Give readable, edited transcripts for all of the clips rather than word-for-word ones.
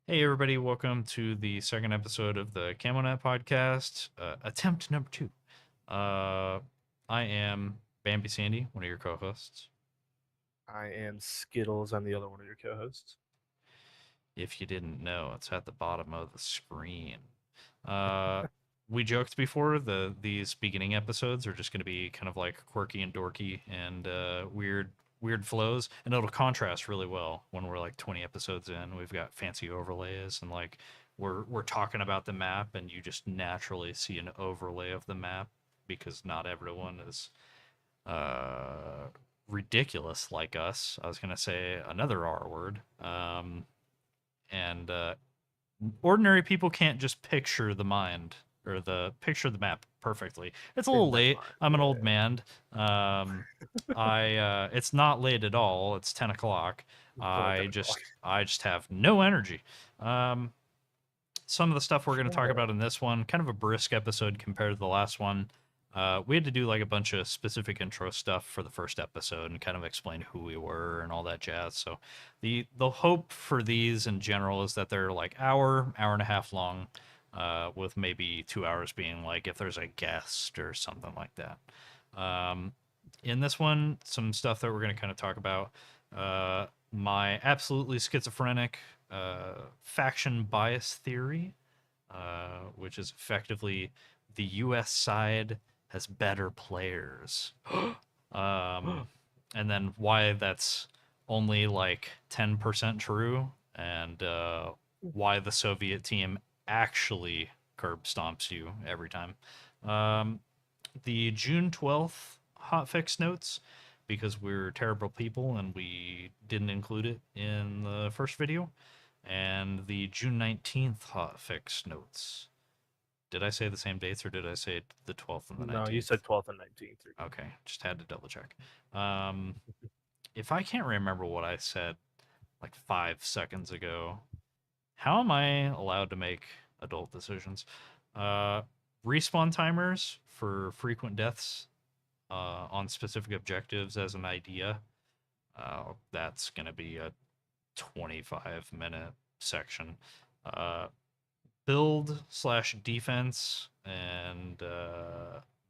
Hey, everybody, welcome to the second episode of the Camo Net Podcast, attempt number two. Uh, I am Bambi Sandy, one of your co hosts. I am Skittles. I'm the other one of your co-hosts. If you didn't know, it's at the bottom of the screen. Uh, we joked before these beginning episodes are just going to be kind of like quirky and dorky and weird flows, and it'll contrast really well when we're like 20 episodes in. We've got fancy overlays and like we're talking about the map, and you just naturally see an overlay of the map because not everyone is uh ridiculous like us. I was gonna say another R word. And ordinary people can't just picture the mind or the picture the map perfectly. It's a In little their late. mind, I'm an old yeah. man. I It's not late at all. It's 10 o'clock. Full I 10 o'clock. just I just have no energy. Um, some of the stuff we're going to talk Sure. about in this one, kind of a brisk episode compared to the last one. We had to do like a bunch of specific intro stuff for the first episode and kind of explain who we were and all that jazz. So the hope for these in general is that they're like hour and a half long, with maybe 2 hours being like if there's a guest or something like that. Um, in this one, some stuff that we're going to kind of talk about. My absolutely schizophrenic faction bias theory, which is effectively the U.S. side has better players. um, and then why that's only like 10% true, and why the Soviet team actually curb stomps you every time. Um, the June 12th hotfix notes, because we're terrible people and we didn't include it in the first video, and the June 19th hotfix notes. Did I say the same dates or did I say the 12th and the No, you 19th? said 12th and 19th. You're good. Okay, just had to double check. Um, if I can't remember what I said like 5 seconds ago, how am I allowed to make adult decisions? Uh, Respawn timers for frequent deaths on specific objectives as an idea. That's going to be a 25-minute section. Uh, Build slash defense and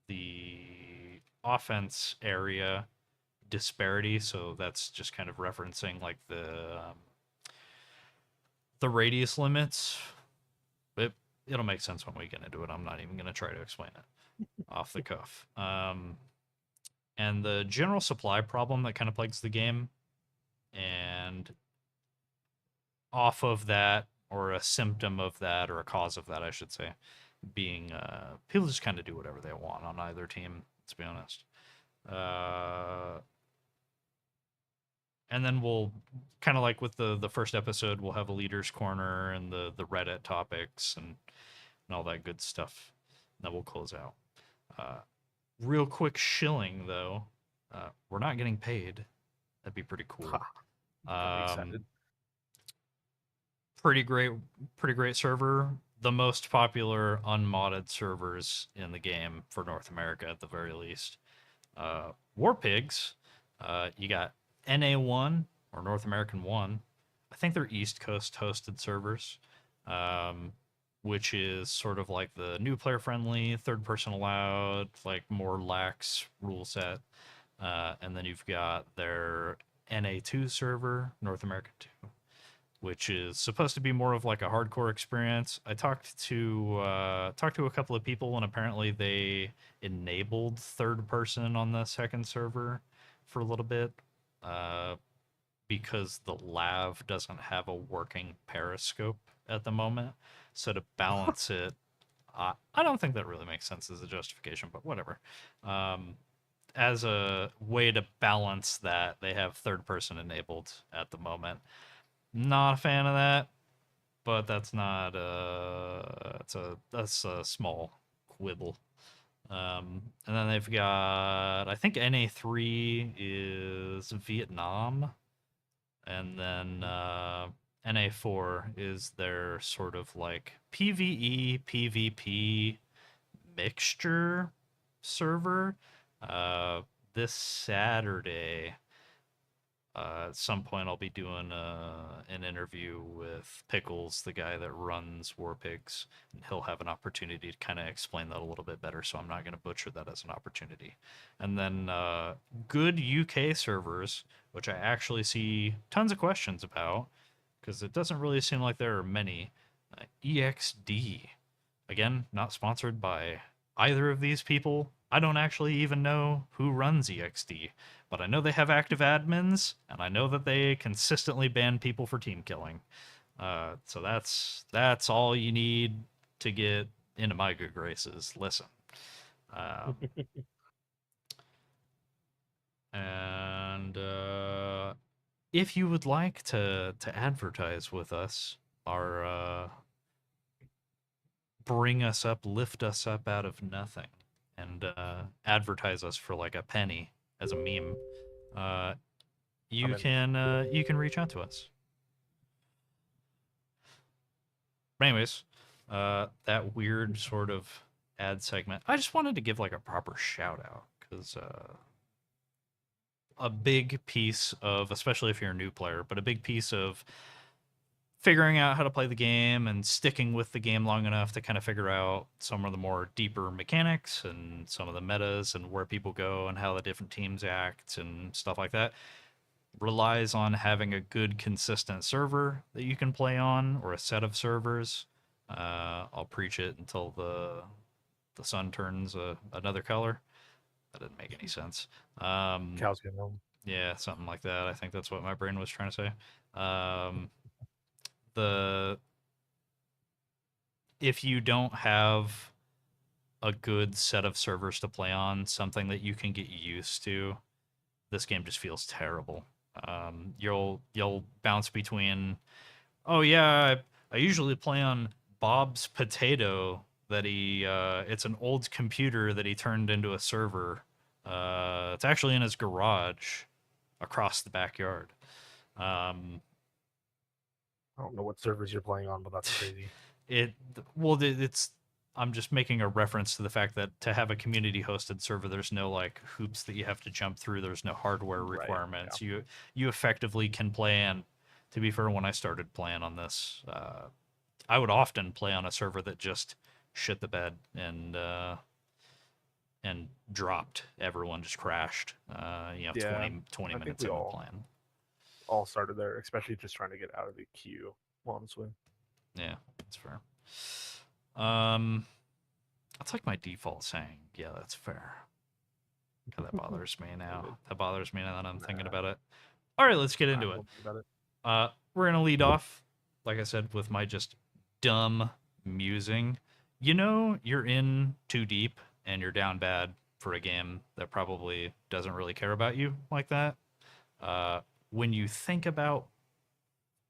the offense area disparity. So that's just kind of referencing like the radius limits. It it'll make sense when we get into it. I'm not even going to try to explain it off the cuff. And the general supply problem that kind of plagues the game, and off of that, or a symptom of that, or a cause of that, I should say, being people just kind of do whatever they want on either team. Let's be honest. Uh, and then we'll kind of like with the first episode, we'll have a leaders corner and the Reddit topics and all that good stuff. And then we'll close out. Uh, Real quick shilling though, we're not getting paid. That'd be pretty Ha, cool. very Um, excited. pretty great, pretty great server. The most popular unmodded servers in the game for North America, at the very least. War Pigs, you got NA1 or North American 1. I think they're East Coast hosted servers, um, which is sort of like the new player friendly, third person allowed, like more lax rule set. And then you've got their NA2 server, North American 2, which is supposed to be more of like a hardcore experience. I talked to a couple of people, and apparently they enabled third person on the second server for a little bit, uh, because the lav doesn't have a working periscope at the moment. So to balance it, I don't think that really makes sense as a justification, but whatever. Um, as a way to balance that, they have third person enabled at the moment. Not a fan of that, but that's not that's a small quibble. And then they've got, I think NA3 is Vietnam, and then NA4 is their sort of like PvE PvP mixture server. Uh, this Saturday, At some point, I'll be doing an interview with Pickles, the guy that runs War Pigs, and he'll have an opportunity to kind of explain that a little bit better. So I'm not going to butcher that as an opportunity. And then good UK servers, which I actually see tons of questions about, because it doesn't really seem like there are many. EXD, again, not sponsored by either of these people. I don't actually even know who runs EXD, but I know they have active admins, and I know that they consistently ban people for team killing. So that's all you need to get into my good graces. Listen, um, and if you would like to advertise with us, our bring us up, lift us up out of nothing, and advertise us for like a penny as a meme, uh, I'm in. you can reach out to us. But anyways, that weird sort of ad segment. I just wanted to give like a proper shout out because a big piece of, especially if you're a new player, but a big piece of figuring out how to play the game and sticking with the game long enough to kind of figure out some of the more deeper mechanics and some of the metas and where people go and how the different teams act and stuff like that relies on having a good consistent server that you can play on or a set of servers. I'll preach it until the sun turns another color. That didn't make any sense. Cows getting home. Yeah, something like that. I think that's what my brain was trying to say. The If you don't have a good set of servers to play on, something that you can get used to, this game just feels terrible. You'll bounce between, oh yeah, I usually play on Bob's Potato that it's an old computer that he turned into a server. It's actually in his garage across the backyard. Um, I don't know what servers you're playing on, but that's crazy. it well it's I'm just making a reference to the fact that to have a community hosted server, there's no like hoops that you have to jump through. There's no hardware Right. requirements. Yeah. You effectively can play. And to be fair, when I started playing on this, I would often play on a server that just shit the bed and dropped. Everyone just crashed. Yeah. 20 I think minutes we into all playing. all started there, especially just trying to get out of the queue. Honestly. Yeah, that's fair. Um, that's like my default saying. Yeah, that's fair. God, that bothers me now. That bothers me now that I'm thinking about it. All right, let's get I into it. won't think about it. We're gonna lead off, like I said, with my just dumb musing. You know, you're in too deep and you're down bad for a game that probably doesn't really care about you like that. When you think about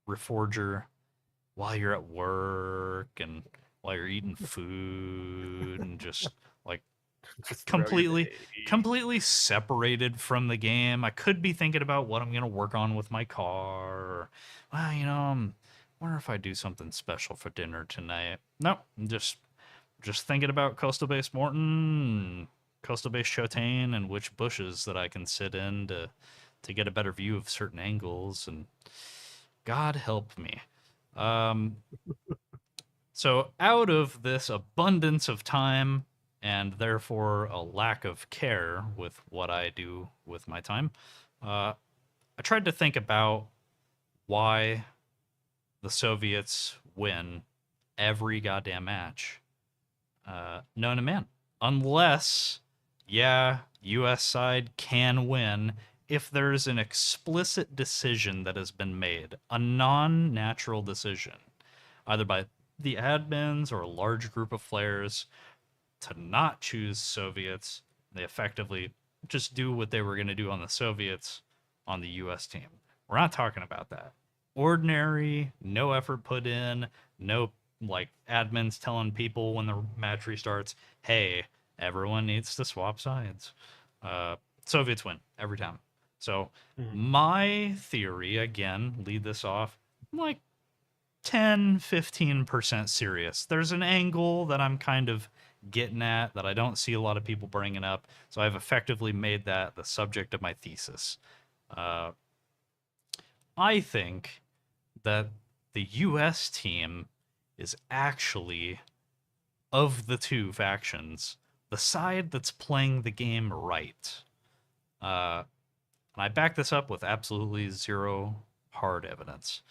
Reforger while you're at work and while you're eating food and just like Just throughout your completely day. completely separated from the game. I could be thinking about what I'm gonna work on with my car. Or, well, wonder if I do something special for dinner tonight. No, I'm just thinking about Coastal Base Morton, Coastal Base Chotane, and which bushes that I can sit in to get a better view of certain angles. And God help me. So out of this abundance of time and therefore a lack of care with what I do with my time, I tried to think about why the Soviets win every goddamn match. Known to man. Unless, yeah, US side can win if there's an explicit decision that has been made, a non natural decision, either by the admins or a large group of players, to not choose Soviets. They effectively just do what they were going to do on the Soviets on the US team. We're not talking about that. Ordinary, no effort put in, no like admins telling people when the match restarts, hey, everyone needs to swap sides. Soviets win every time. So Mhm. my theory, again, lead this off, I'm like 10-15% serious. There's an angle that I'm kind of getting at that I don't see a lot of people bringing up. So I've effectively made that the subject of my thesis. I think that the US team is actually, of the two factions, the side that's playing the game right. And I back this up with absolutely zero hard evidence.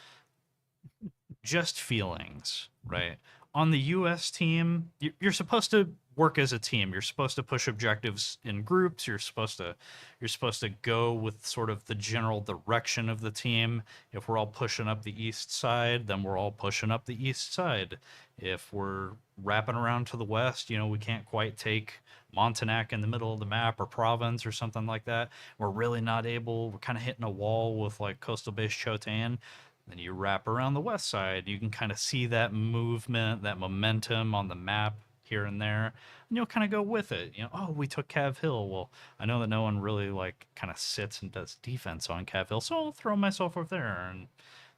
Just feelings, right? On the US team, you're supposed to work as a team. You're supposed to push objectives in groups. You're supposed to go with sort of the general direction of the team. If we're all pushing up the east side, then we're all pushing up the east side. If we're wrapping around to the west, we can't quite take Montanak in the middle of the map or Provence or something like that. We're really not able. We're kind of hitting a wall with like coastal base Chotan. Then you wrap around the west side, you can kind of see that movement, that momentum on the map here and there, and you'll kind of go with it. Oh, we took Cav Hill. Well, I know that no one really like kind of sits and does defense on Cav Hill, so I'll throw myself over there and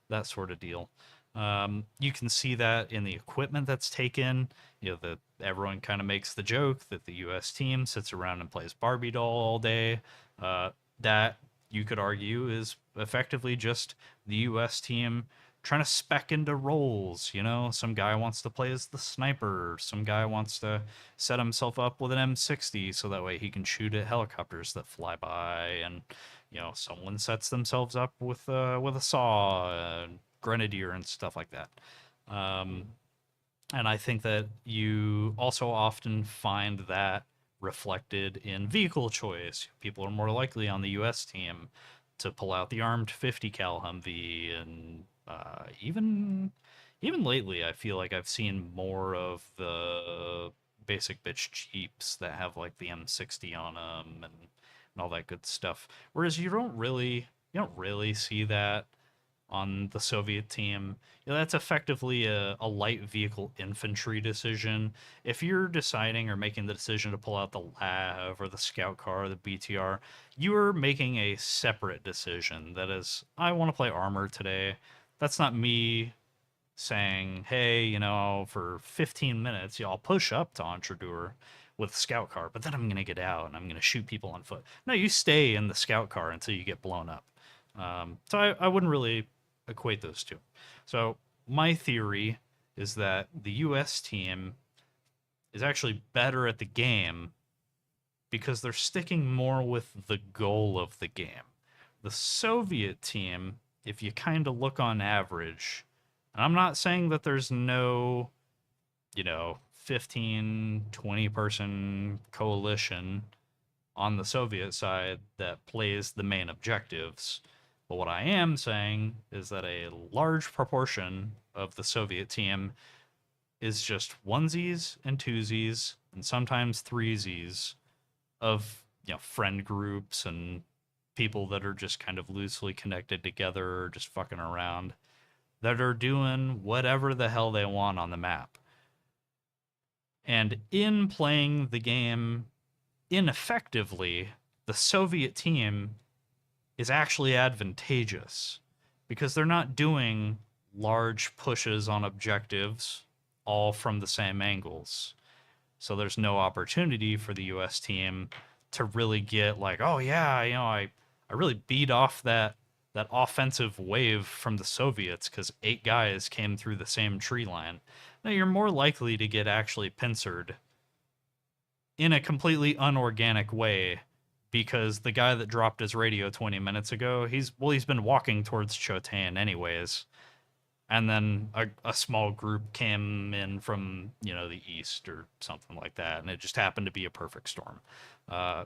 that sort of deal. You can see that in the equipment that's taken. That everyone kind of makes the joke that the U.S. team sits around and plays Barbie doll all day. That you could argue is effectively just the U.S. team trying to spec into roles. Some guy wants to play as the sniper. Some guy wants to set himself up with an M60 so that way he can shoot at helicopters that fly by. And someone sets themselves up with a saw, grenadier, and stuff like that. And I think that you also often find that reflected in vehicle choice. People are more likely on the U.S. team to pull out the armed 50 cal Humvee, and even lately, I feel like I've seen more of the basic bitch Jeeps that have like the M60 on them and all that good stuff. Whereas you don't really see that on the Soviet team. That's effectively a light vehicle infantry decision. If you're deciding or making the decision to pull out the LAV or the scout car or the BTR, you're making a separate decision. That is, I want to play armor today. That's not me saying, hey, for 15 minutes, I'll push up to Entradur with scout car, but then I'm going to get out and I'm going to shoot people on foot. No, you stay in the scout car until you get blown up. So I wouldn't really equate those two. So my theory is that the US team is actually better at the game because they're sticking more with the goal of the game. The Soviet team, if you kind of look on average, and I'm not saying that there's no, 15, 20 person coalition on the Soviet side that plays the main objectives. But what I am saying is that a large proportion of the Soviet team is just onesies and twosies and sometimes threesies of friend groups and people that are just kind of loosely connected together or just fucking around that are doing whatever the hell they want on the map. And in playing the game ineffectively, the Soviet team is actually advantageous because they're not doing large pushes on objectives all from the same angles. So there's no opportunity for the US team to really get like, oh yeah, I really beat off that offensive wave from the Soviets because 8 guys came through the same tree line. Now you're more likely to get actually pincered in a completely unorganic way because the guy that dropped his radio 20 minutes ago, he's been walking towards Chotan anyways. And then a small group came in from, the east or something like that, and it just happened to be a perfect storm. I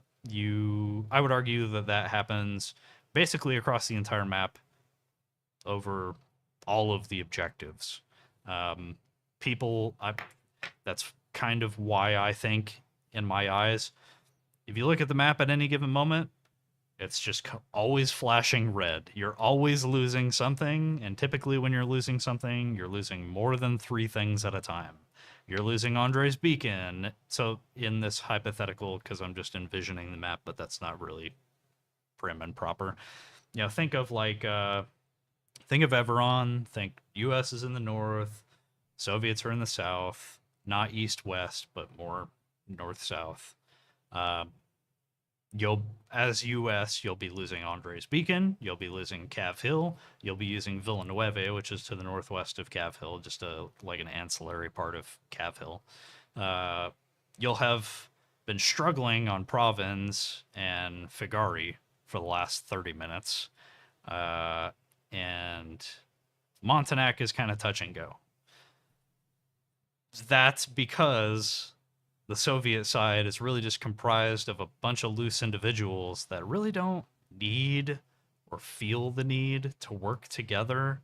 would argue that happens basically across the entire map over all of the objectives. People, that's kind of why I think, in my eyes, if you look at the map at any given moment, it's just always flashing red. You're always losing something, and typically when you're losing something, you're losing more than 3 things at a time. You're losing Andre's beacon. So in this hypothetical, because I'm just envisioning the map, but that's not really prim and proper. Think of Everon. Think U.S. is in the north, Soviets are in the south, not east-west, but more north-south. you'll as US, you'll be losing Andres Beacon, you'll be losing Cav Hill, you'll be using Villanueva, which is to the northwest of Cav Hill, just like an ancillary part of Cav Hill. Uh, you'll have been struggling on Provence and Figari for the last 30 minutes. And Montanak is kind of touch and go. That's because the Soviet side is really just comprised of a bunch of loose individuals that really don't need or feel the need to work together.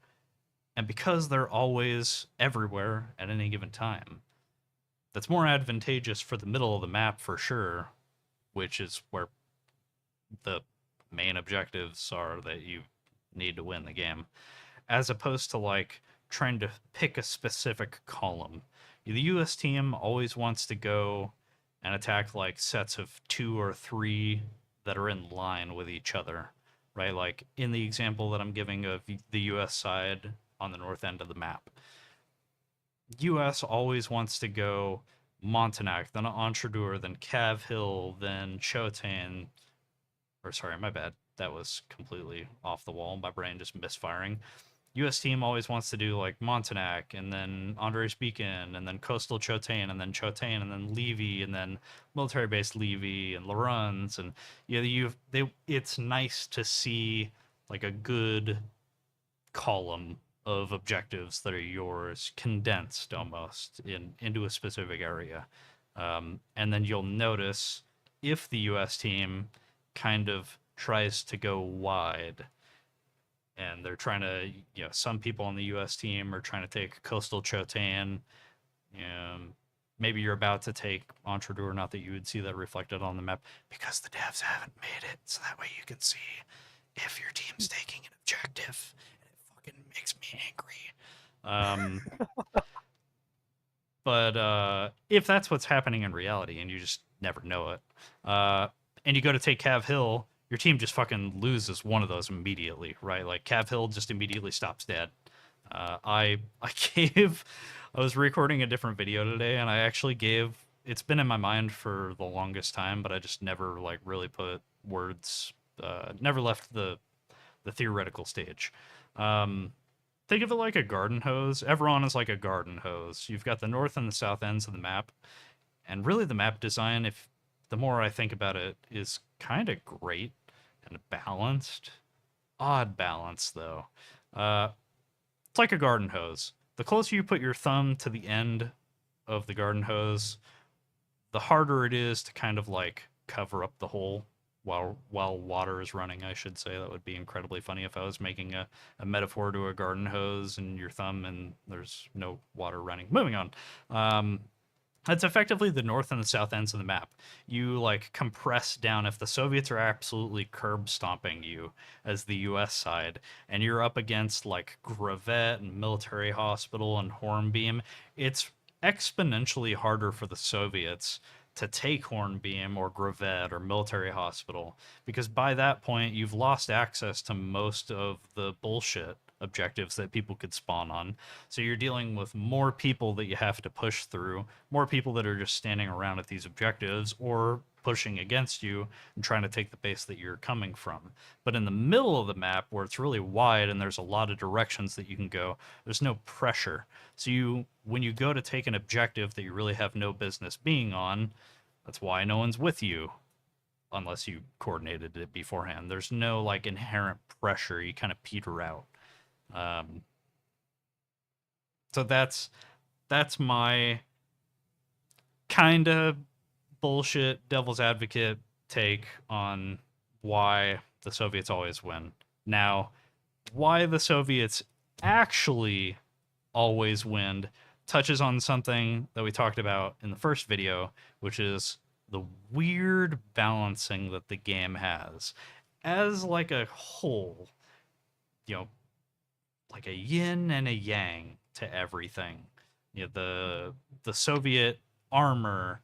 And because they're always everywhere at any given time, that's more advantageous for the middle of the map for sure, which is where the main objectives are that you need to win the game, as opposed to like trying to pick a specific column. The US team always wants to go and attack like sets of 2 or 3 that are in line with each other, right? Like in the example that I'm giving of the US side on the north end of the map, US always wants to go Montanak, then Entradour, then Cav Hill, then Chotain. Or sorry, my bad. That was completely off the wall. My brain just misfiring. US team always wants to do like Montanak and then Andres Beacon and then Coastal Chotain and then Chotain and then Levy and then military base Levy and Laruns and it's nice to see like a good column of objectives that are yours condensed almost into a specific area. And then you'll notice if the US team kind of tries to go wide and they're trying to, some people on the US team are trying to take Coastal Chotain. Maybe you're about to take Entradour, not that you would see that reflected on the map because the devs haven't made it. So that way you can see if your team's taking an objective. And it fucking makes me angry. But if that's what's happening in reality and you just never know it, and you go to take Cav Hill, your team just fucking loses one of those immediately, right? Like Cav Hill just immediately stops dead. I was recording a different video today, and I actually gave. It's been in my mind for the longest time, but I just never like really put words. Never left the theoretical stage. Think of it like a garden hose. Everon is like a garden hose. You've got the north and the south ends of the map, and really the map design, if the more I think about it, is kind of great and balanced. Odd balance, though. It's like a garden hose. The closer you put your thumb to the end of the garden hose, the harder it is to kind of like cover up the hole while water is running, I should say. That would be incredibly funny if I was making a metaphor to a garden hose and your thumb and there's no water running. Moving on. That's effectively the north and the south ends of the map. You like compress down if the Soviets are absolutely curb stomping you as the US side, and you're up against like Gravet and Military Hospital and Hornbeam. It's exponentially harder for the Soviets to take Hornbeam or Gravet or Military Hospital because by that point you've lost access to most of the bullshit objectives that people could spawn on. So you're dealing with more people that you have to push through, more people that are just standing around at these objectives or pushing against you and trying to take the base that you're coming from. But in the middle of the map where it's really wide and there's a lot of directions that you can go, there's no pressure. So when you go to take an objective that you really have no business being on, that's why no one's with you unless you coordinated it beforehand. There's no like inherent pressure. You kind of peter out. So that's my kind of bullshit devil's advocate take on why the Soviets always win. Now, why the Soviets actually always win touches on something that we talked about in the first video, which is the weird balancing that the game has. As like a whole, like a yin and a yang to everything. The Soviet armor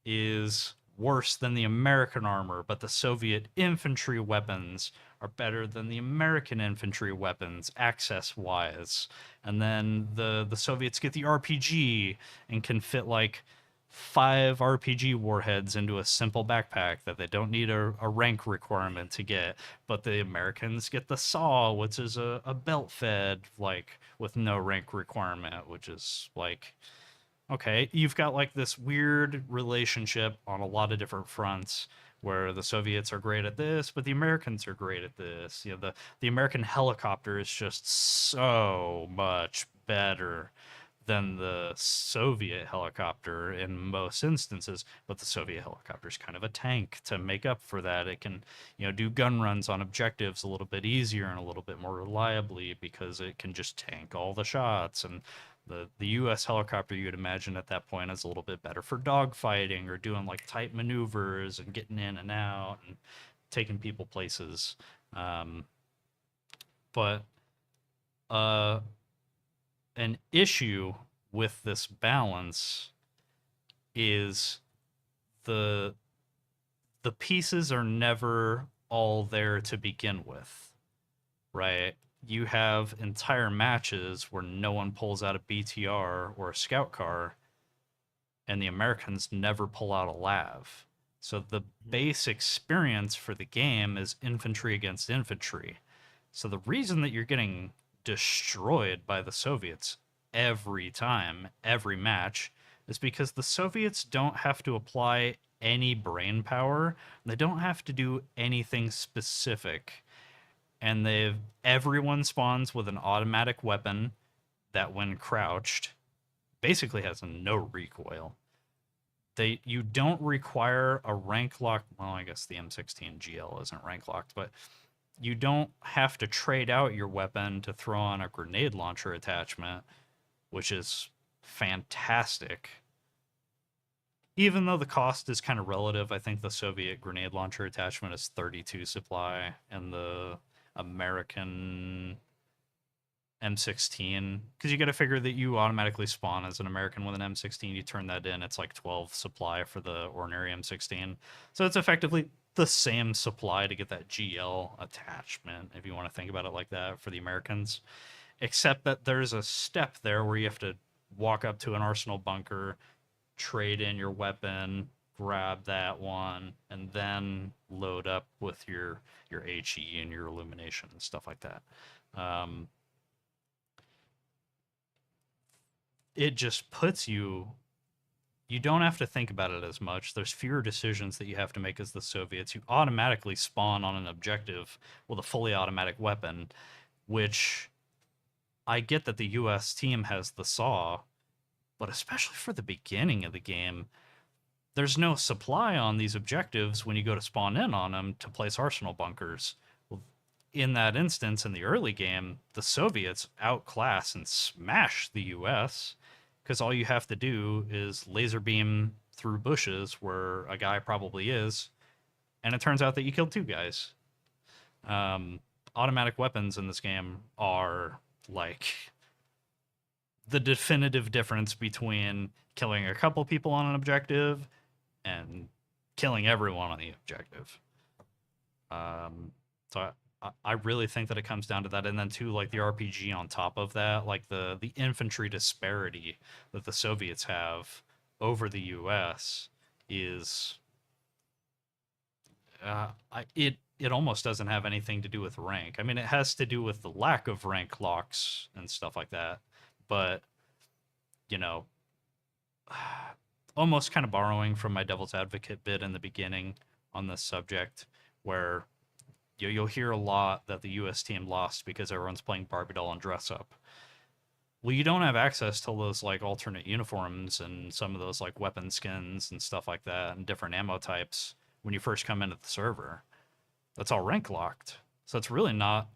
is worse than the American armor, but the Soviet infantry weapons are better than the American infantry weapons access wise. And then the Soviets get the RPG and can fit like 5 RPG warheads into a simple backpack that they don't need a rank requirement to get. But the Americans get the saw, which is a belt fed, like, with no rank requirement, which is like, okay, you've got like this weird relationship on a lot of different fronts where the Soviets are great at this, but the Americans are great at this. You know, the American helicopter is just so much better than the Soviet helicopter in most instances, but the Soviet helicopter is kind of a tank to make up for that. It can, you know, do gun runs on objectives a little bit easier and a little bit more reliably because it can just tank all the shots. And the U.S. helicopter, you would imagine at that point, is a little bit better for dogfighting or doing like tight maneuvers and getting in and out and taking people places. Um, but uh, an issue with this balance is the the pieces are never all there to begin with, right? You have entire matches where no one pulls out a BTR or a scout car, and the Americans never pull out a LAV. So the base experience for the game is infantry against infantry. So the reason that you're getting destroyed by the Soviets every time, every match, is because the Soviets don't have to apply any brain power. They don't have to do anything specific. And everyone spawns with an automatic weapon that when crouched basically has no recoil. You don't require a rank lock. Well, I guess the M16 GL isn't rank locked, but you don't have to trade out your weapon to throw on a grenade launcher attachment, which is fantastic. Even though the cost is kind of relative, I think the Soviet grenade launcher attachment is 32 supply, and the American M16, because you got to figure that you automatically spawn as an American with an M16. You turn that in, it's like 12 supply for the ordinary M16. So it's effectively the same supply to get that GL attachment, if you want to think about it like that, for the Americans. Except that there's a step there where you have to walk up to an arsenal bunker, trade in your weapon, grab that one, and then load up with your HE and your illumination and stuff like that. It just puts you don't have to think about it as much. There's fewer decisions that you have to make as the Soviets. You automatically spawn on an objective with a fully automatic weapon, which I get that the US team has the saw, but especially for the beginning of the game, there's no supply on these objectives when you go to spawn in on them to place arsenal bunkers. Well, in that instance, in the early game, the Soviets outclass and smash the US because all you have to do is laser beam through bushes where a guy probably is, and it turns out that you killed 2 guys. Automatic weapons in this game are like the definitive difference between killing a couple people on an objective and killing everyone on the objective. So I really think that it comes down to that, and then too, like the RPG on top of that, like the infantry disparity that the Soviets have over the U.S. is it almost doesn't have anything to do with rank. I mean, it has to do with the lack of rank locks and stuff like that, but you know, almost kind of borrowing from my devil's advocate bit in the beginning on this subject, where you'll hear a lot that the U.S. team lost because everyone's playing Barbie doll and dress up. Well, you don't have access to those like alternate uniforms and some of those like weapon skins and stuff like that and different ammo types when you first come into the server. That's all rank locked. So it's really not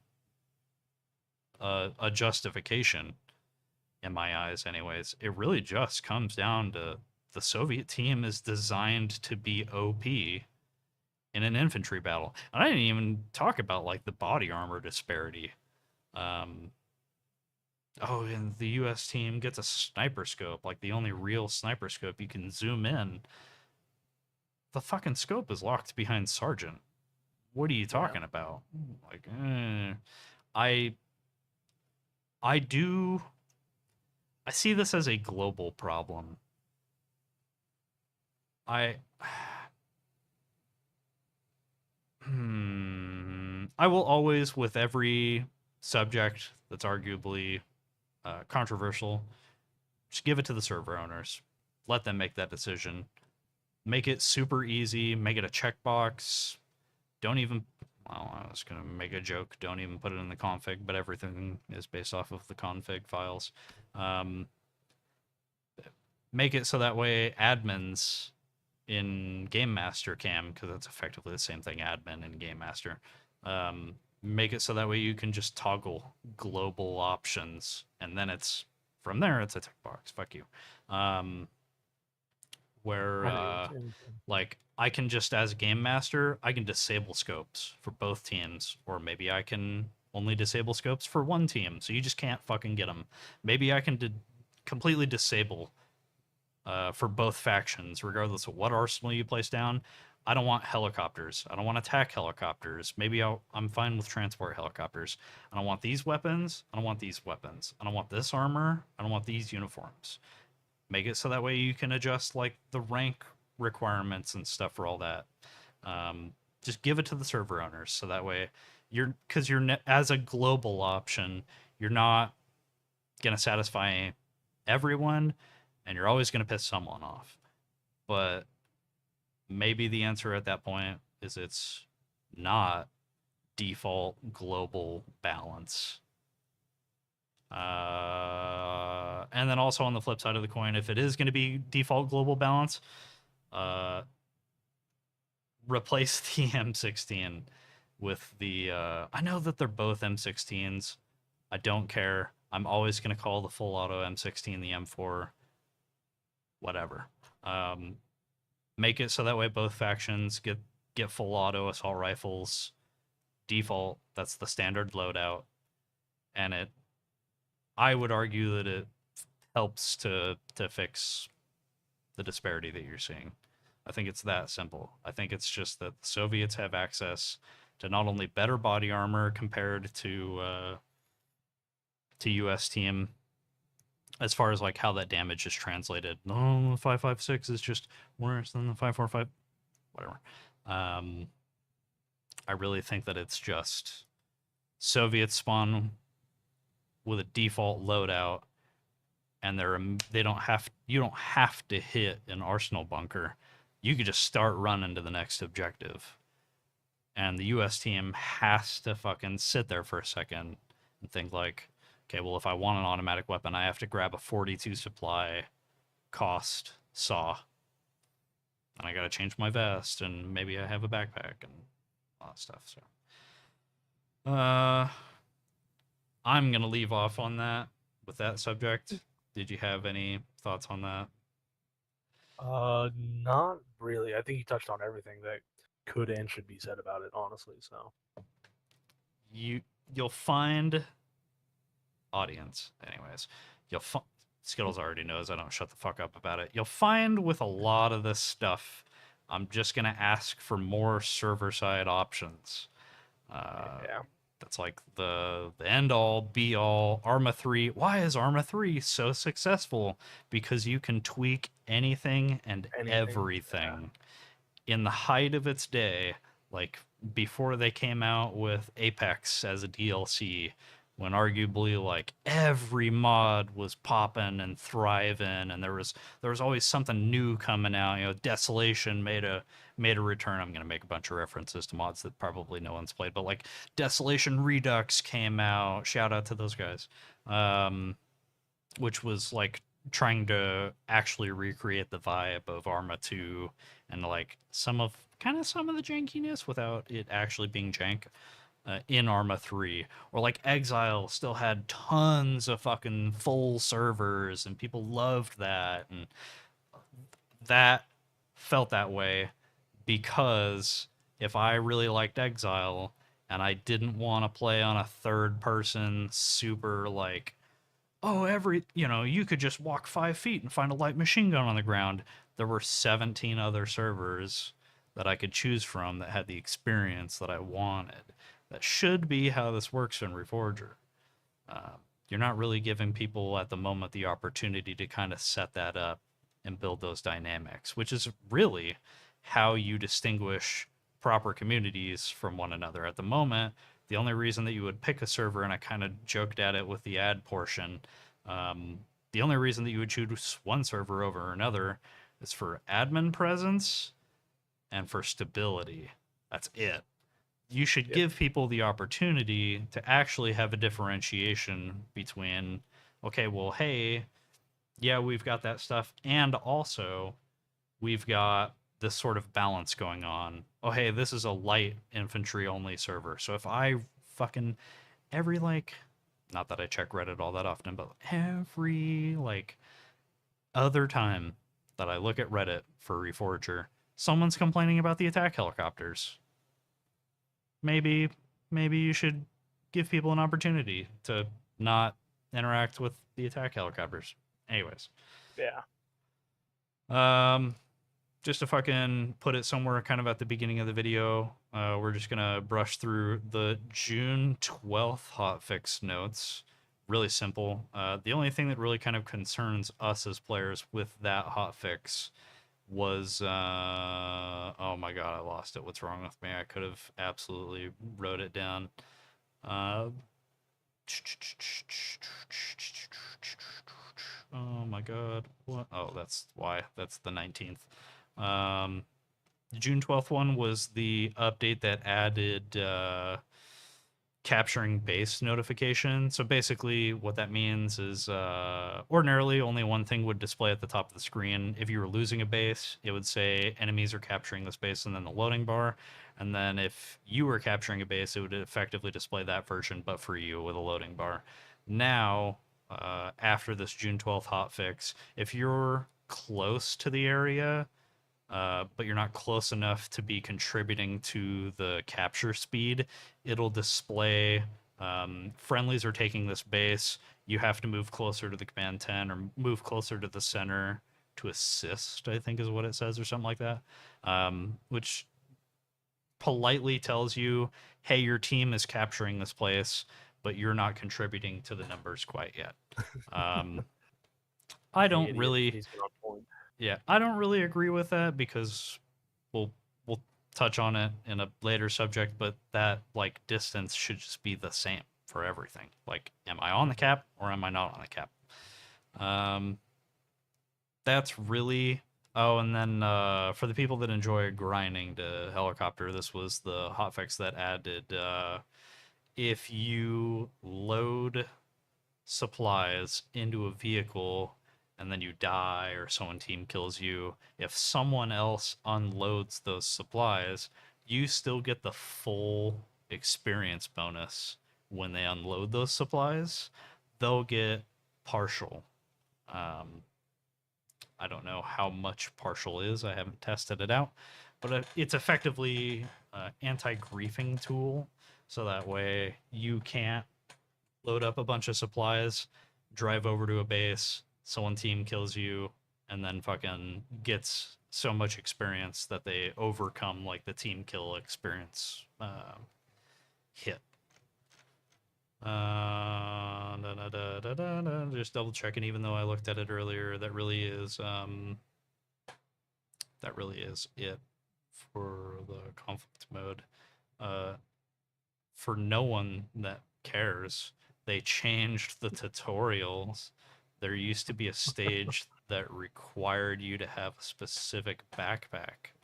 a justification in my eyes anyways. It really just comes down to the Soviet team is designed to be OP in an infantry battle. And I didn't even talk about like the body armor disparity. And the US team gets a sniper scope, like the only real sniper scope you can zoom in. The fucking scope is locked behind Sergeant. What are you talking about? Like, I see this as a global problem. I I will always, with every subject that's arguably controversial, just give it to the server owners. Let them make that decision. Make it super easy. Make it a checkbox. Don't even. Well, I was gonna make a joke. Don't even put it in the config, but everything is based off of the config files. Um, make it so that way admins in Game Master can, because that's effectively the same thing, admin in Game Master. Make it so that way you can just toggle global options, and then it's from there it's a tick box. Fuck you. Where I know what you're saying. like I can just, as Game Master, I can disable scopes for both teams, or maybe I can only disable scopes for one team, so you just can't fucking get them. Maybe I can completely disable for both factions, regardless of what arsenal you place down. I don't want helicopters. I don't want attack helicopters. Maybe I'm fine with transport helicopters. I don't want these weapons. I don't want these weapons. I don't want this armor. I don't want these uniforms. Make it so that way you can adjust like the rank requirements and stuff for all that. Just give it to the server owners, so that way because you're as a global option, you're not gonna satisfy everyone, and you're always gonna piss someone off. But maybe the answer at that point is it's not default global balance. And then also on the flip side of the coin, if it is going to be default global balance, replace the M16 with the. I know that they're both M16s. I don't care. I'm always going to call the full auto M16 the M4. Whatever. Make it so that way both factions get full auto assault rifles. Default. That's the standard loadout, and I would argue that it helps to fix the disparity that you're seeing. I think it's that simple. I think it's just that the Soviets have access to not only better body armor compared to U.S. team, as far as like how that damage is translated. No, the 5.56 is just worse than the 5.45. Whatever. I really think that it's just Soviets spawn with a default loadout, and you don't have to hit an arsenal bunker. You could just start running to the next objective, and the U.S. team has to fucking sit there for a second and think like, okay, well, if I want an automatic weapon, I have to grab a 42 supply cost saw, and I gotta change my vest, and maybe I have a backpack and all that stuff. So I'm gonna leave off on that with that subject. Did you have any thoughts on that? Not really. I think you touched on everything that could and should be said about it, honestly. So You'll find, audience, anyways. Skittles already knows I don't shut the fuck up about it. You'll find with a lot of this stuff, I'm just gonna ask for more server side options. yeah, That's like the end all be all. Arma 3. Why is Arma 3 so successful? Because you can tweak anything and anything. everything. In the height of its day, like before they came out with Apex as a DLC, when arguably like every mod was popping and thriving, and there was always something new coming out. You know, Desolation made a return. I'm gonna make a bunch of references to mods that probably no one's played, but like Desolation Redux came out. Shout out to those guys. Which was like trying to actually recreate the vibe of Arma 2, and like some of the jankiness without it actually being jank in Arma 3. Or like Exile still had tons of fucking full servers, and people loved that, and that felt that way because if I really liked Exile and I didn't want to play on a third person super like, oh, you could just walk 5 feet and find a light machine gun on the ground. There were 17 other servers that I could choose from that had the experience that I wanted. That should be how this works in Reforger. You're not really giving people at the moment the opportunity to kind of set that up and build those dynamics, which is really how you distinguish proper communities from one another. At the moment, the only reason that you would pick a server, and I kind of joked at it with the ad portion, the only reason that you would choose one server over another is for admin presence and for stability. That's it. You should give people the opportunity to actually have a differentiation between, okay, well, hey, yeah, we've got that stuff, and also we've got this sort of balance going on. Oh, hey, this is a light infantry only server. So if I fucking every like, not that I check Reddit all that often, but every like other time that I look at Reddit for Reforger, someone's complaining about the attack helicopters. Maybe you should give people an opportunity to not interact with the attack helicopters. Anyways. Yeah. Just to fucking put it somewhere kind of at the beginning of the video, we're just gonna brush through the June 12th hotfix notes. Really simple. The only thing that really kind of concerns us as players with that hotfix was oh my god, I lost it. What's wrong with me? I could have absolutely wrote it down. Oh my god. What? Oh, that's why. That's the 19th. The June 12th one was the update that added capturing base notification. So basically what that means is ordinarily only one thing would display at the top of the screen. If you were losing a base, it would say enemies are capturing this base and then the loading bar. And then if you were capturing a base, it would effectively display that version, but for you with a loading bar. Now, after this June 12th hotfix, if you're close to the area, but you're not close enough to be contributing to the capture speed, it'll display friendlies are taking this base. You have to move closer to the command 10 or move closer to the center to assist, I think is what it says, or something like that, which politely tells you, hey, your team is capturing this place, but you're not contributing to the numbers quite yet. I don't really... He's been on point. Yeah, I don't really agree with that because we'll touch on it in a later subject, but that like distance should just be the same for everything. Like, am I on the cap or am I not on the cap? That's really... Oh, and then for the people that enjoy grinding to helicopter, this was the hotfix that added if you load supplies into a vehicle and then you die or someone team kills you, if someone else unloads those supplies, you still get the full experience bonus when they unload those supplies. They'll get partial. I don't know how much partial is. I haven't tested it out, but it's effectively an anti-griefing tool. So that way you can't load up a bunch of supplies, drive over to a base, someone team kills you, and then fucking gets so much experience that they overcome like the team kill experience hit. Just double checking, even though I looked at it earlier, that really is it for the conflict mode. For no one that cares, they changed the tutorials. There used to be a stage that required you to have a specific backpack,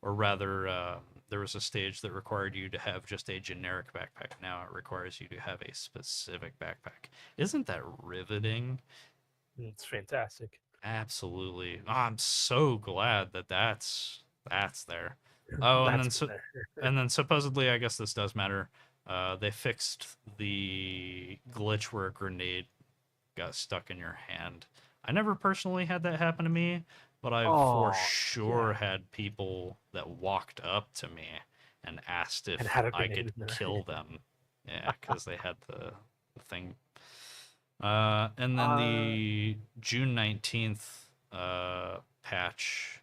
or rather, there was a stage that required you to have just a generic backpack. Now it requires you to have a specific backpack. Isn't that riveting? It's fantastic. Absolutely. Oh, I'm so glad that that's there. Oh, and then supposedly, I guess this does matter. They fixed the glitch where a grenade got stuck in your hand. I never personally had that happen to me, but I've for sure had people that walked up to me and asked if I could kill them. Yeah, because they had the thing. And then the June 19th patch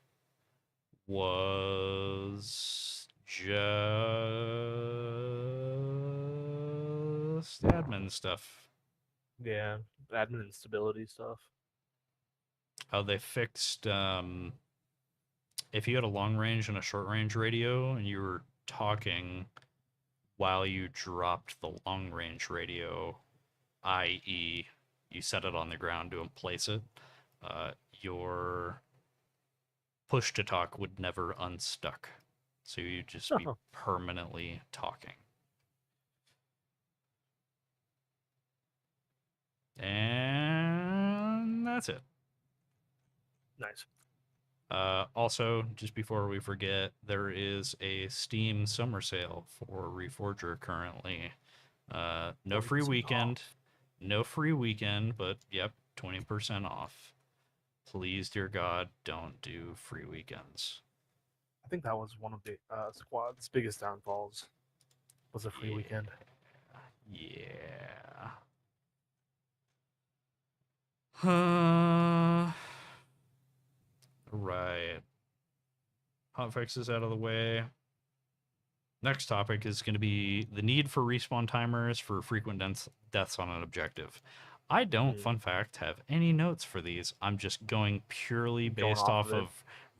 was just admin stuff. Yeah, admin instability stuff. how they fixed if you had a long range and a short range radio and you were talking while you dropped the long range radio, i.e., you set it on the ground to place it, your push to talk would never unstuck. So you'd just be permanently talking. And that's it. Nice. Also, just before we forget, there is a Steam summer sale for Reforger currently. No free weekend. No free weekend, but yep, 20% off. Please, dear God, don't do free weekends. I think that was one of the squad's biggest downfalls, was a free weekend. Yeah. Right. Hotfix is out of the way. Next topic is going to be the need for respawn timers for frequent deaths on an objective. I don't, fun fact, have any notes for these. I'm just going purely based off of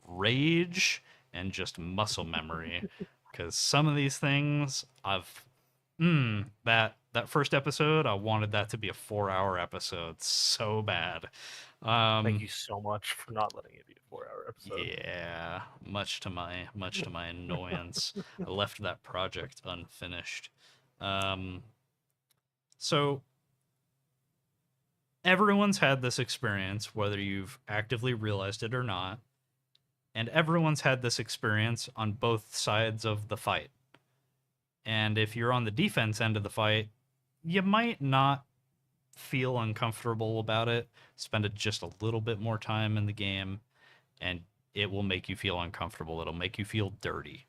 rage and just muscle memory. Because some of these things, that first episode, I wanted that to be a 4-hour episode so bad. Thank you so much for not letting it be a 4-hour episode. Yeah, much to my annoyance, I left that project unfinished. So everyone's had this experience, whether you've actively realized it or not, and everyone's had this experience on both sides of the fight. And if you're on the defense end of the fight, you might not feel uncomfortable about it. Spend just a little bit more time in the game, and it will make you feel uncomfortable. It'll make you feel dirty.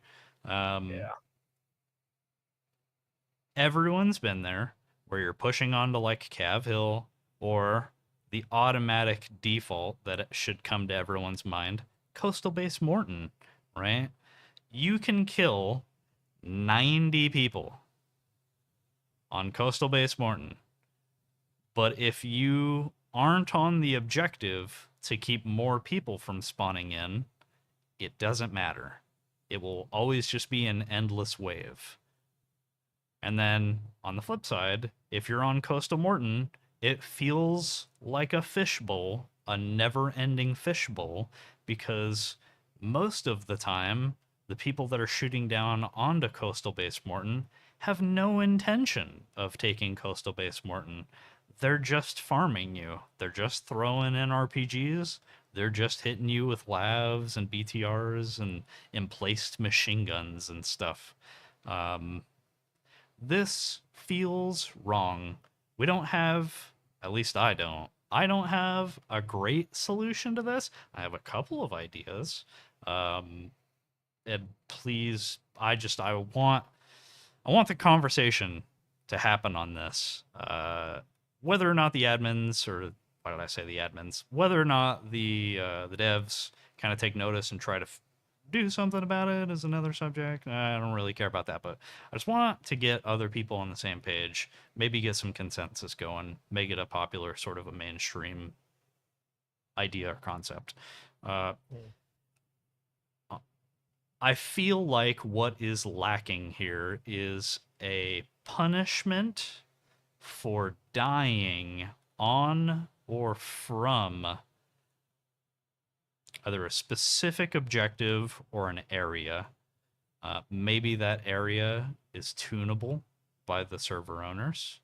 Everyone's been there where you're pushing onto like Cav Hill, or the automatic default that it should come to everyone's mind, Coastal Base Morton, right? You can kill 90 people on Coastal Base Morton. But if you aren't on the objective to keep more people from spawning in, it doesn't matter. It will always just be an endless wave. And then on the flip side, if you're on Coastal Morton, it feels like a fishbowl, a never-ending fishbowl, because most of the time, the people that are shooting down onto Coastal Base Morton have no intention of taking Coastal Base Morton. They're just farming you. They're just throwing in RPGs. They're just hitting you with lavs and BTRs and emplaced machine guns and stuff. This feels wrong. We don't have, at least I don't have a great solution to this. I have a couple of ideas. And please, I want the conversation to happen on this. Whether or not the admins, or why did I say the admins? Whether or not the devs kind of take notice and try to do something about it is another subject. I don't really care about that, but I just want to get other people on the same page, maybe get some consensus going, make it a popular sort of a mainstream idea or concept. I feel like what is lacking here is a punishment for dying on or from either a specific objective or an area. Maybe that area is tunable by the server owners.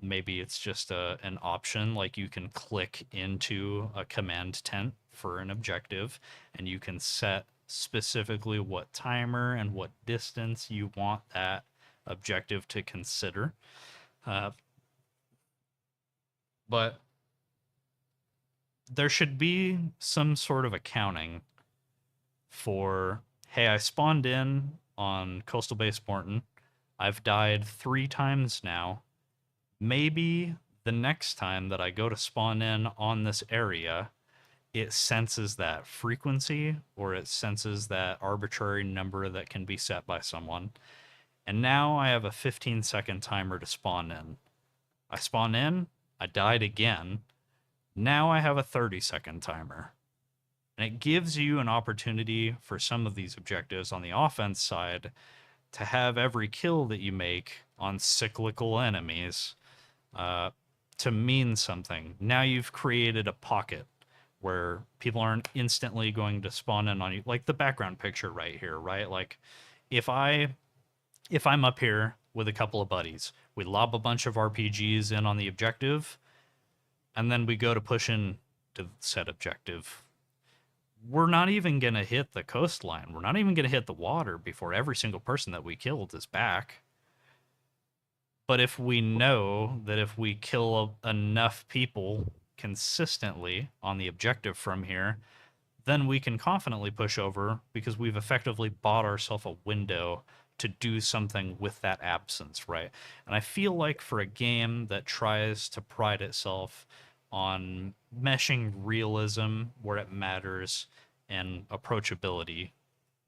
Maybe it's just an option, like you can click into a command tent for an objective, and you can set specifically what timer and what distance you want that objective to consider. But there should be some sort of accounting for, hey, I spawned in on Coastal Base Morton. I've died 3 times now. Maybe the next time that I go to spawn in on this area, it senses that frequency, or it senses that arbitrary number that can be set by someone. And now I have a 15-second timer to spawn in. I spawn in, I died again. Now I have a 30-second timer. And it gives you an opportunity for some of these objectives on the offense side to have every kill that you make on cyclical enemies uh, to mean something. Now you've created a pocket where people aren't instantly going to spawn in on you, like the background picture right here, right? Like if I'm up here with a couple of buddies, we lob a bunch of RPGs in on the objective, and then we go to push in to said objective. We're not even going to hit the coastline. We're not even going to hit the water before every single person that we killed is back. But if we know that if we kill enough people consistently on the objective from here, then we can confidently push over because we've effectively bought ourselves a window to do something with that absence, right? And I feel like for a game that tries to pride itself on meshing realism where it matters and approachability,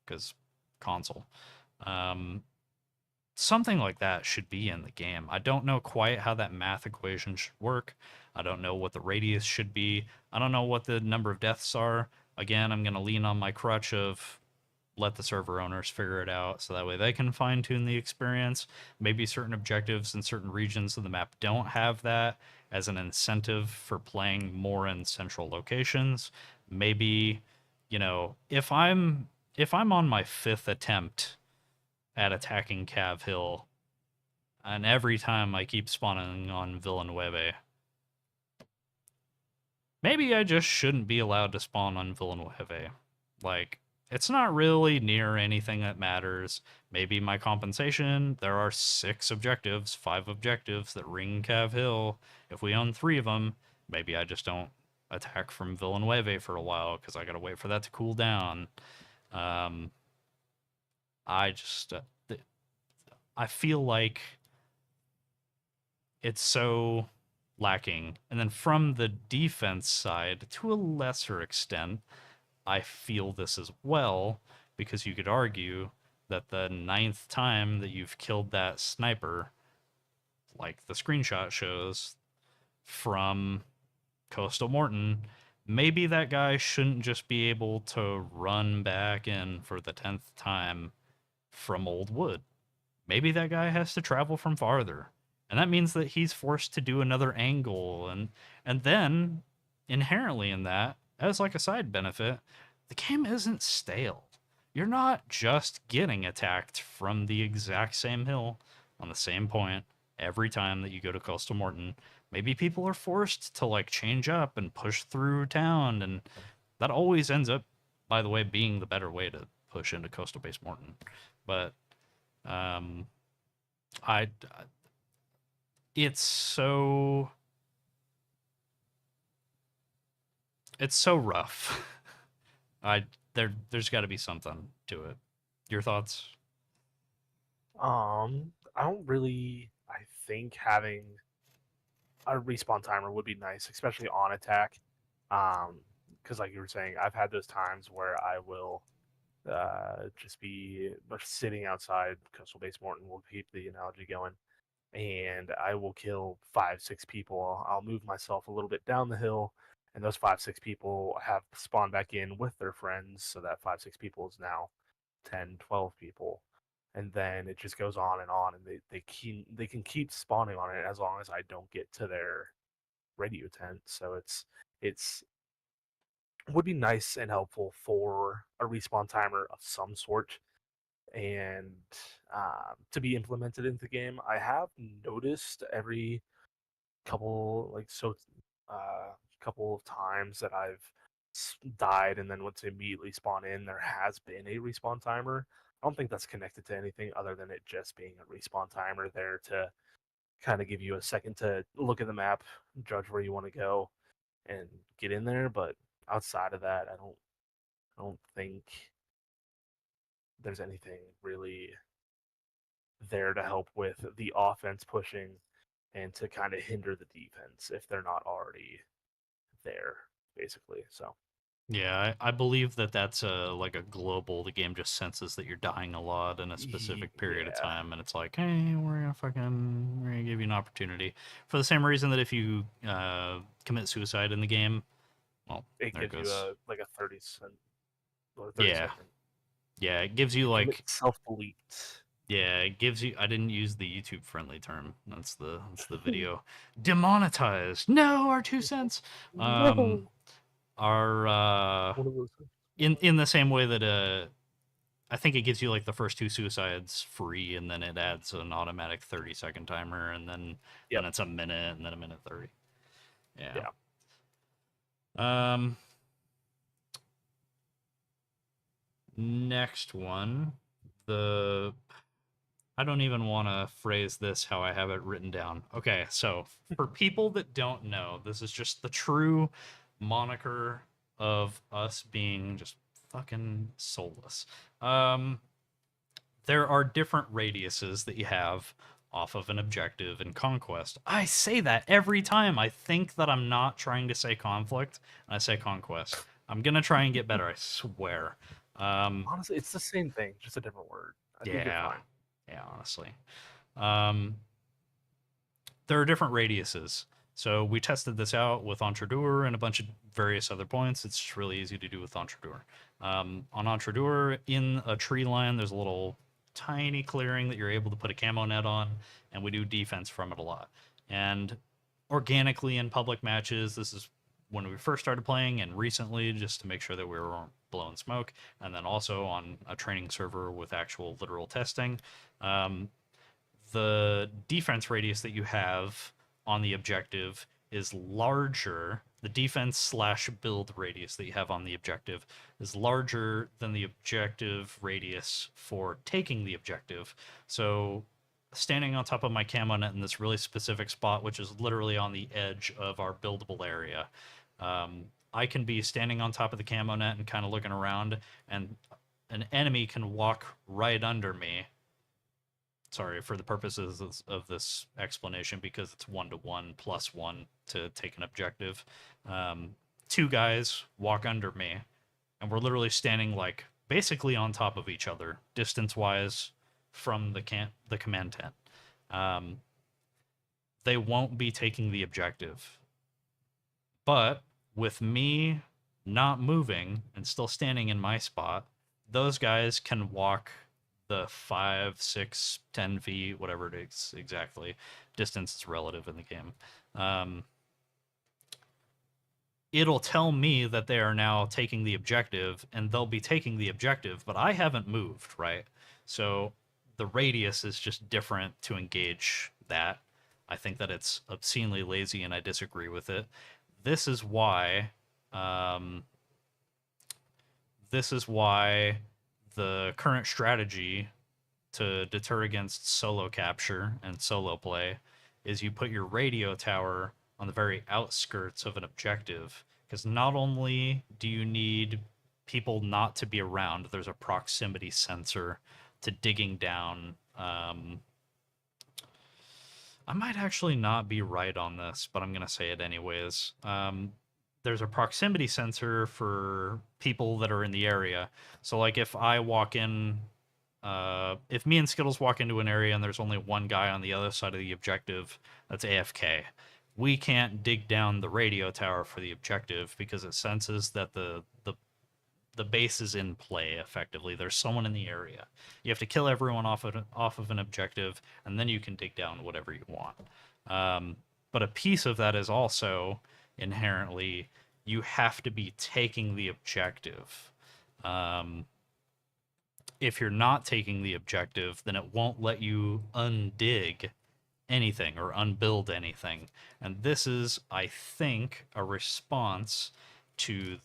because console, um, something like that should be in the game. I don't know quite how that math equation should work. I don't know what the radius should be. I don't know what the number of deaths are. Again, I'm going to lean on my crutch of let the server owners figure it out so that way they can fine tune the experience. Maybe certain objectives in certain regions of the map don't have that as an incentive for playing more in central locations. Maybe, if I'm on my fifth attempt at attacking Cav Hill, and every time I keep spawning on Villanueva, maybe I just shouldn't be allowed to spawn on Villanueva. Like, it's not really near anything that matters. Maybe my compensation, there are 6 objectives, 5 objectives that ring Cav Hill. If we own 3 of them, maybe I just don't attack from Villanueva for a while because I gotta wait for that to cool down. Um, I just, I feel like it's so lacking. And then from the defense side, to a lesser extent, I feel this as well, because you could argue that the 9th time that you've killed that sniper, like the screenshot shows from Coastal Morton, maybe that guy shouldn't just be able to run back in for the 10th time from Old Wood. Maybe that guy has to travel from farther. And that means that he's forced to do another angle, and then inherently in that, as like a side benefit, the game isn't stale. You're not just getting attacked from the exact same hill on the same point every time that you go to Coastal Morton. Maybe people are forced to like change up and push through town, and that always ends up, by the way, being the better way to push into Coastal Base Morton. But um, I it's so rough. I there's got to be something to it. Your thoughts? I don't really. I think having a respawn timer would be nice, especially on attack. Because like you were saying, I've had those times where I will just be sitting outside Coastal Base Morton. We'll keep the analogy going, and I will kill 5, 6 people. I'll move myself a little bit down the hill, and those 5, 6 people have spawned back in with their friends, so that 5, 6 people is now 10, 12 people. And then it just goes on, and they can keep spawning on it as long as I don't get to their radio tent. So it's would be nice and helpful for a respawn timer of some sort, and to be implemented into the game. I have noticed every couple of times that I've died and then went to immediately spawn in, there has been a respawn timer. I don't think that's connected to anything other than it just being a respawn timer there to kind of give you a second to look at the map, judge where you want to go, and get in there. But outside of that, I don't think there's anything really there to help with the offense pushing and to kind of hinder the defense if they're not already there, basically. So Yeah, I believe that that's like a global. The game just senses that you're dying a lot in a specific period of Yeah, time, and it's like, hey, we're gonna give you an opportunity for the same reason that if you commit suicide in the game, well, it there it gives you goes. a like a 30 cent or thirty Yeah, second. yeah, it gives you You commit like, self delete. yeah, it gives you. I didn't use the YouTube friendly term. That's the video demonetized. No, our 2 cents. Um, No, our one of those. in the same way that I think it gives you like the first two suicides free, and then it adds an automatic 30-second timer, and then Yep. it's a minute, and then a minute 30. Yeah. Yeah. Um. Next one, the I don't even want to phrase this how I have it written down. Okay, so for people that don't know, this is just the true moniker of us being just fucking soulless. Um, there are different radiuses that you have off of an objective in Conquest. I say that every time. I think that I'm not trying to say conflict, and I say Conquest. I'm gonna try and get better, I swear. Um, Honestly, it's the same thing, just a different word. I think you're yeah, fine. yeah, honestly. Um, there are different radiuses. So we tested this out with Entredur and a bunch of various other points. It's just really easy to do with Entredur. On Entredur, in a tree line, there's a little tiny clearing that you're able to put a camo net on, and we do defense from it a lot. And organically in public matches, this is when we first started playing, and recently, just to make sure that we weren't blowing smoke, and then also on a training server with actual literal testing. Um, the defense radius that you have on the objective is larger. The defense slash build radius that you have on the objective is larger than the objective radius for taking the objective. So, standing on top of my camo net in this really specific spot, which is literally on the edge of our buildable area, I can be standing on top of the camo net and kind of looking around, and an enemy can walk right under me. Sorry, for the purposes of this explanation, because it's 1-to-1 plus one to take an objective. Um, Two guys walk under me, and we're literally standing like basically on top of each other, distance wise, from the command tent. Um, they won't be taking the objective, but with me not moving and still standing in my spot, those guys can walk the 5, 6, 10 feet, whatever it is exactly. Distance is relative in the game. Um, it'll tell me that they are now taking the objective, and they'll be taking the objective, but I haven't moved, right? So the radius is just different to engage that. I think that it's obscenely lazy, and I disagree with it. This is why. Um, this is why the current strategy to deter against solo capture and solo play is you put your radio tower on the very outskirts of an objective, because not only do you need people not to be around, there's a proximity sensor to digging down. I might actually not be right on this, but I'm going to say it anyways. There's a proximity sensor for people that are in the area. So, like, if I walk in, if me and Skittles walk into an area and there's only one guy on the other side of the objective that's AFK, we can't dig down the radio tower for the objective because it senses that the base is in play effectively. There's someone in the area. You have to kill everyone off of an objective, and then you can dig down whatever you want. But a piece of that is also inherently you have to be taking the objective. If you're not taking the objective, then it won't let you undig anything or unbuild anything. And this is, I think, a response to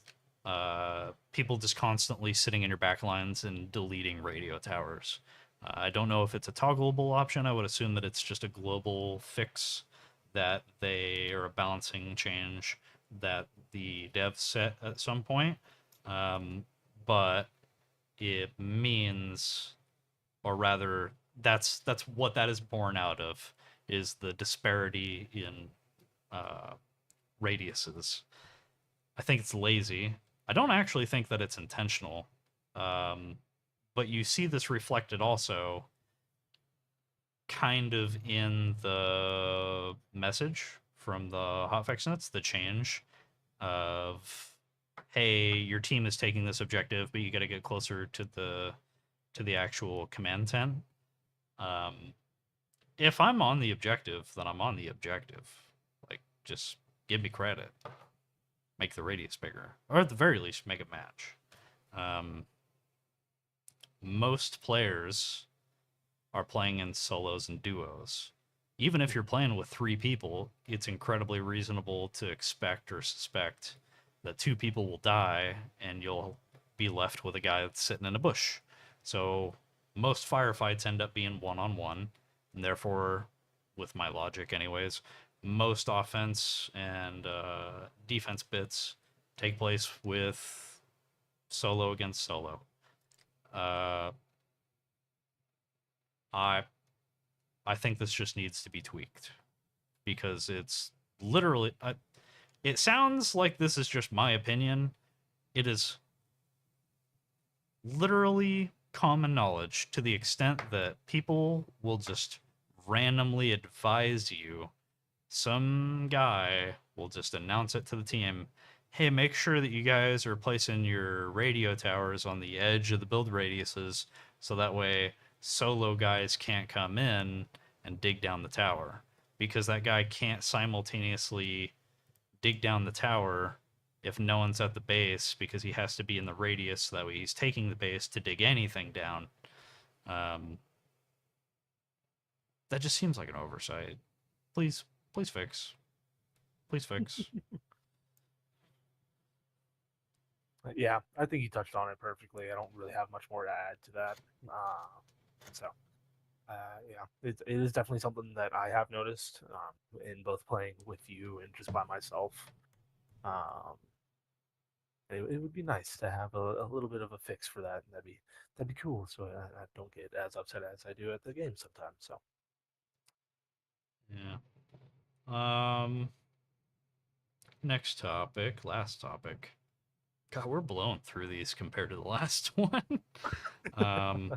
people just constantly sitting in your backlines and deleting radio towers. I don't know if it's a toggleable option. I would assume that it's just a global fix that they are a balancing change that the devs set at some point. But it means, or rather, that's what that is born out of, is the disparity in radiuses. I think it's lazy. I don't actually think that it's intentional. Um, but you see this reflected also kind of in the message from the hotfix nuts, the change of, hey, your team is taking this objective, but you got to get closer to the actual command tent. Um, if I'm on the objective, then I'm on the objective. Like, just give me credit. Make the radius bigger, or at the very least, make it match. Um, most players are playing in solos and duos. Even if you're playing with 3 people, it's incredibly reasonable to expect or suspect that 2 people will die and you'll be left with a guy that's sitting in a bush. So most firefights end up being one-on-one, and therefore, with my logic anyways, most offense and defense bits take place with solo against solo. Uh, I I think this just needs to be tweaked because it's literally. It sounds like this is just my opinion. It is literally common knowledge to the extent that people will just randomly advise you. Some guy will just announce it to the team. Hey, make sure that you guys are placing your radio towers on the edge of the build radiuses so that way solo guys can't come in and dig down the tower. Because that guy can't simultaneously dig down the tower if no one's at the base because he has to be in the radius so that way he's taking the base to dig anything down. Um, that just seems like an oversight. Please, please fix. Please fix. Yeah, I think you touched on it perfectly. I don't really have much more to add to that. So, yeah, it is definitely something that I have noticed in both playing with you and just by myself. Um, it would be nice to have a little bit of a fix for that. That'd be cool. So I don't get as upset as I do at the game sometimes. So Yeah. Um. Next topic. Last topic. God, we're blowing through these compared to the last one. um.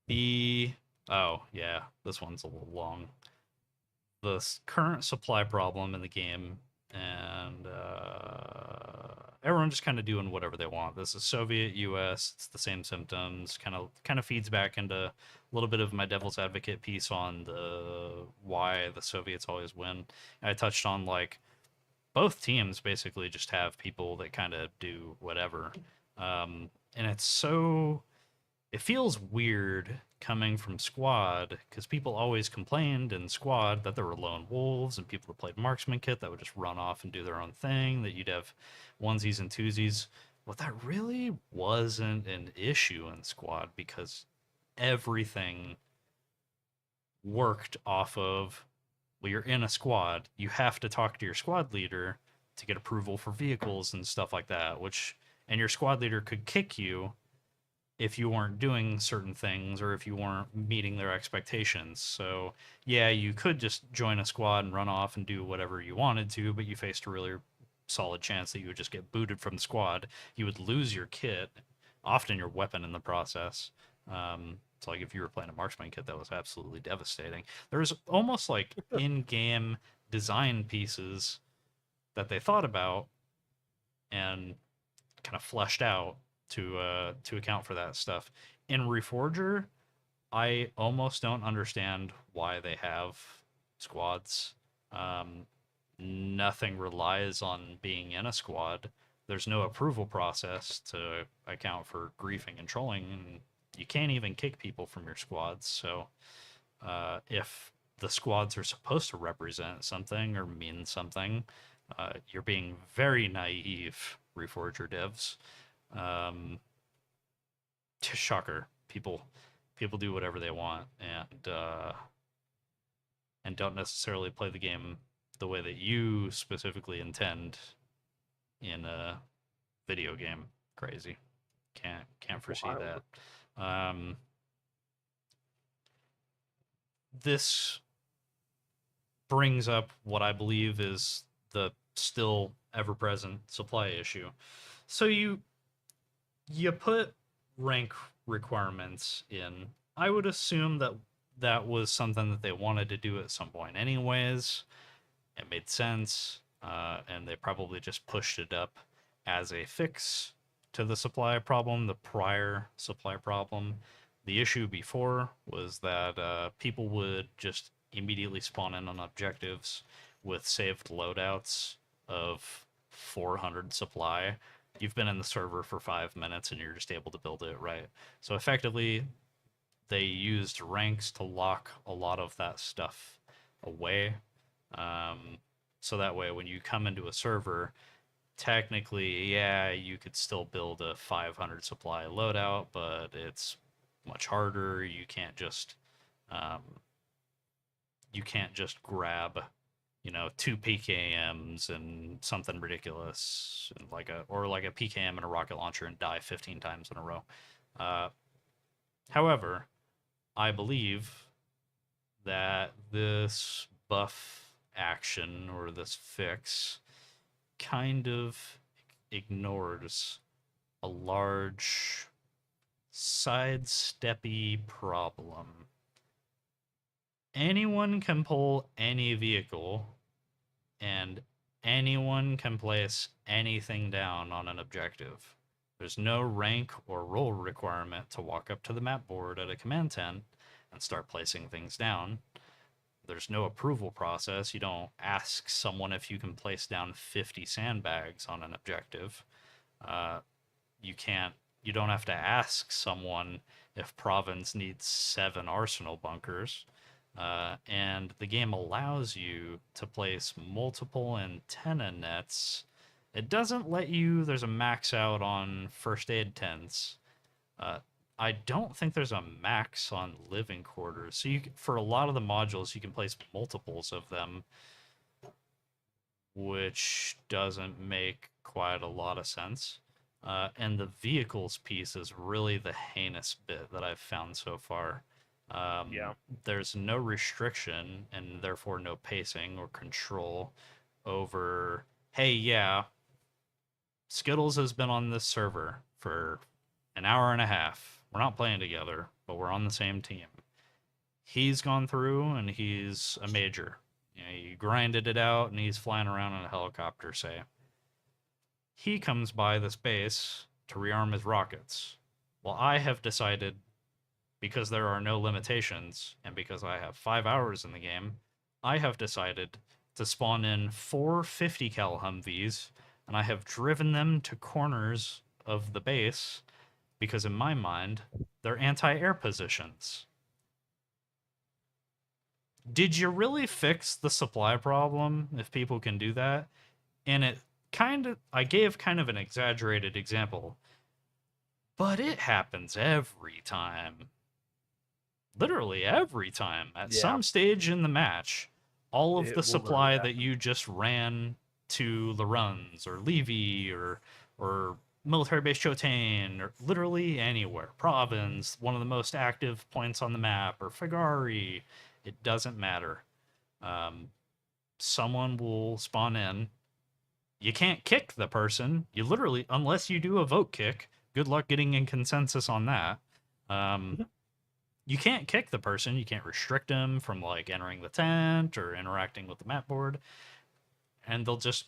The. Oh yeah, this one's a little long. The current supply problem in the game, and everyone just kind of doing whatever they want. This is Soviet U.S. It's the same symptoms. Kind of feeds back into a little bit of my devil's advocate piece on the why the Soviets always win. I touched on like both teams basically just have people that kind of do whatever, and it feels weird coming from squad because people always complained in squad that there were lone wolves and people that played marksman kit that would just run off and do their own thing, that you'd have onesies and twosies. Well, that really wasn't an issue in squad because everything worked off of, well, you're in a squad, you have to talk to your squad leader to get approval for vehicles and stuff like that, and your squad leader could kick you if you weren't doing certain things or if you weren't meeting their expectations. So, yeah, you could just join a squad and run off and do whatever you wanted to, but you faced a really solid chance that you would just get booted from the squad. You would lose your kit, often your weapon in the process. So, like if you were playing a marksman kit, that was absolutely devastating. There's almost like in-game design pieces that they thought about and kind of fleshed out to account for that stuff. In Reforger, I almost don't understand why they have squads. Um, Nothing relies on being in a squad. There's no approval process to account for griefing and trolling, and you can't even kick people from your squads. So, if the squads are supposed to represent something or mean something, you're being very naive, Reforger devs. Um, Shocker. People do whatever they want and don't necessarily play the game the way that you specifically intend in a video game. Crazy. Can't foresee wild. that. This brings up what I believe is the still ever-present supply issue. So you put rank requirements in. I would assume that that was something that they wanted to do at some point anyways. It made sense, and they probably just pushed it up as a fix to the supply problem, the prior supply problem. The issue before was that people would just immediately spawn in on objectives with saved loadouts of 400 supply. You've been in the server for 5 minutes and you're just able to build it, right? So effectively, they used ranks to lock a lot of that stuff away. So that way, when you come into a server, technically, yeah, you could still build a 500 supply loadout, but it's much harder. Um, you can't just grab, two PKMs and something ridiculous, and like a PKM and a rocket launcher and die 15 times in a row. Uh, However, I believe that this buff action or this fix kind of ignores a large sidesteppy problem. Anyone can pull any vehicle, and anyone can place anything down on an objective. There's no rank or role requirement to walk up to the map board at a command tent and start placing things down. There's no approval process. You don't ask someone if you can place down 50 sandbags on an objective. Uh, you don't have to ask someone if Province needs 7 arsenal bunkers. And the game allows you to place multiple antenna nets. It doesn't let you, there's a max out on first aid tents. I don't think there's a max on living quarters. So for a lot of the modules, you can place multiples of them, which doesn't make quite a lot of sense. And the vehicles piece is really the heinous bit that I've found so far. Yeah. There's no restriction and therefore no pacing or control over, hey, yeah, Skittles has been on this server for an hour and a half. We're not playing together, but we're on the same team. He's gone through and he's a major. He grinded it out and he's flying around in a helicopter, say. He comes by this base to rearm his rockets. Well, I have decided, because there are no limitations and because I have 5 hours in the game, I have decided to spawn in 4 50 cal Humvees, and I have driven them to corners of the base because in my mind, they're anti-air positions. Did you really fix the supply problem if people can do that? And I gave kind of an exaggerated example, but it happens every time. Literally every time. At some stage in the match, all of the supply that you just ran to the runs or Levy or military base Chotain or literally anywhere, Province, one of the most active points on the map, or Fagari, it doesn't matter. Someone will spawn in. You can't kick the person. You literally, unless you do a vote kick, good luck getting in consensus on that. You can't kick the person. You can't restrict them from like entering the tent or interacting with the map board. And they'll just,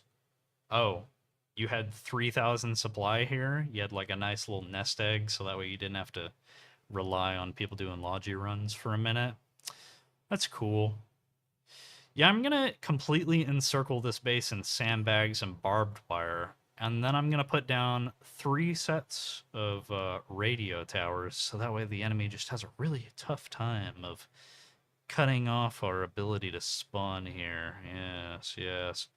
oh, you had 3,000 supply here. You had like a nice little nest egg, so that way you didn't have to rely on people doing logi runs for a minute. That's cool. Yeah, I'm going to completely encircle this base in sandbags and barbed wire. And then I'm going to put down 3 sets of radio towers, so that way the enemy just has a really tough time of cutting off our ability to spawn here. Yes.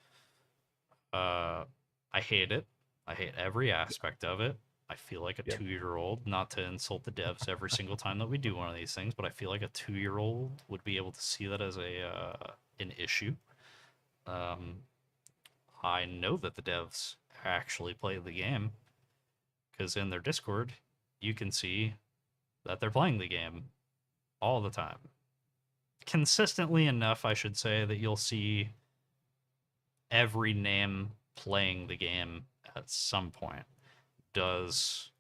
I hate it. I hate every aspect of it. I feel like a 2-year-old, not to insult the devs every single time that we do one of these things, but I feel like a 2-year-old would be able to see that as an issue. I know that the devs actually play the game, because in their Discord, you can see that they're playing the game all the time. Consistently enough, I should say, that you'll see every name playing the game at some point. Does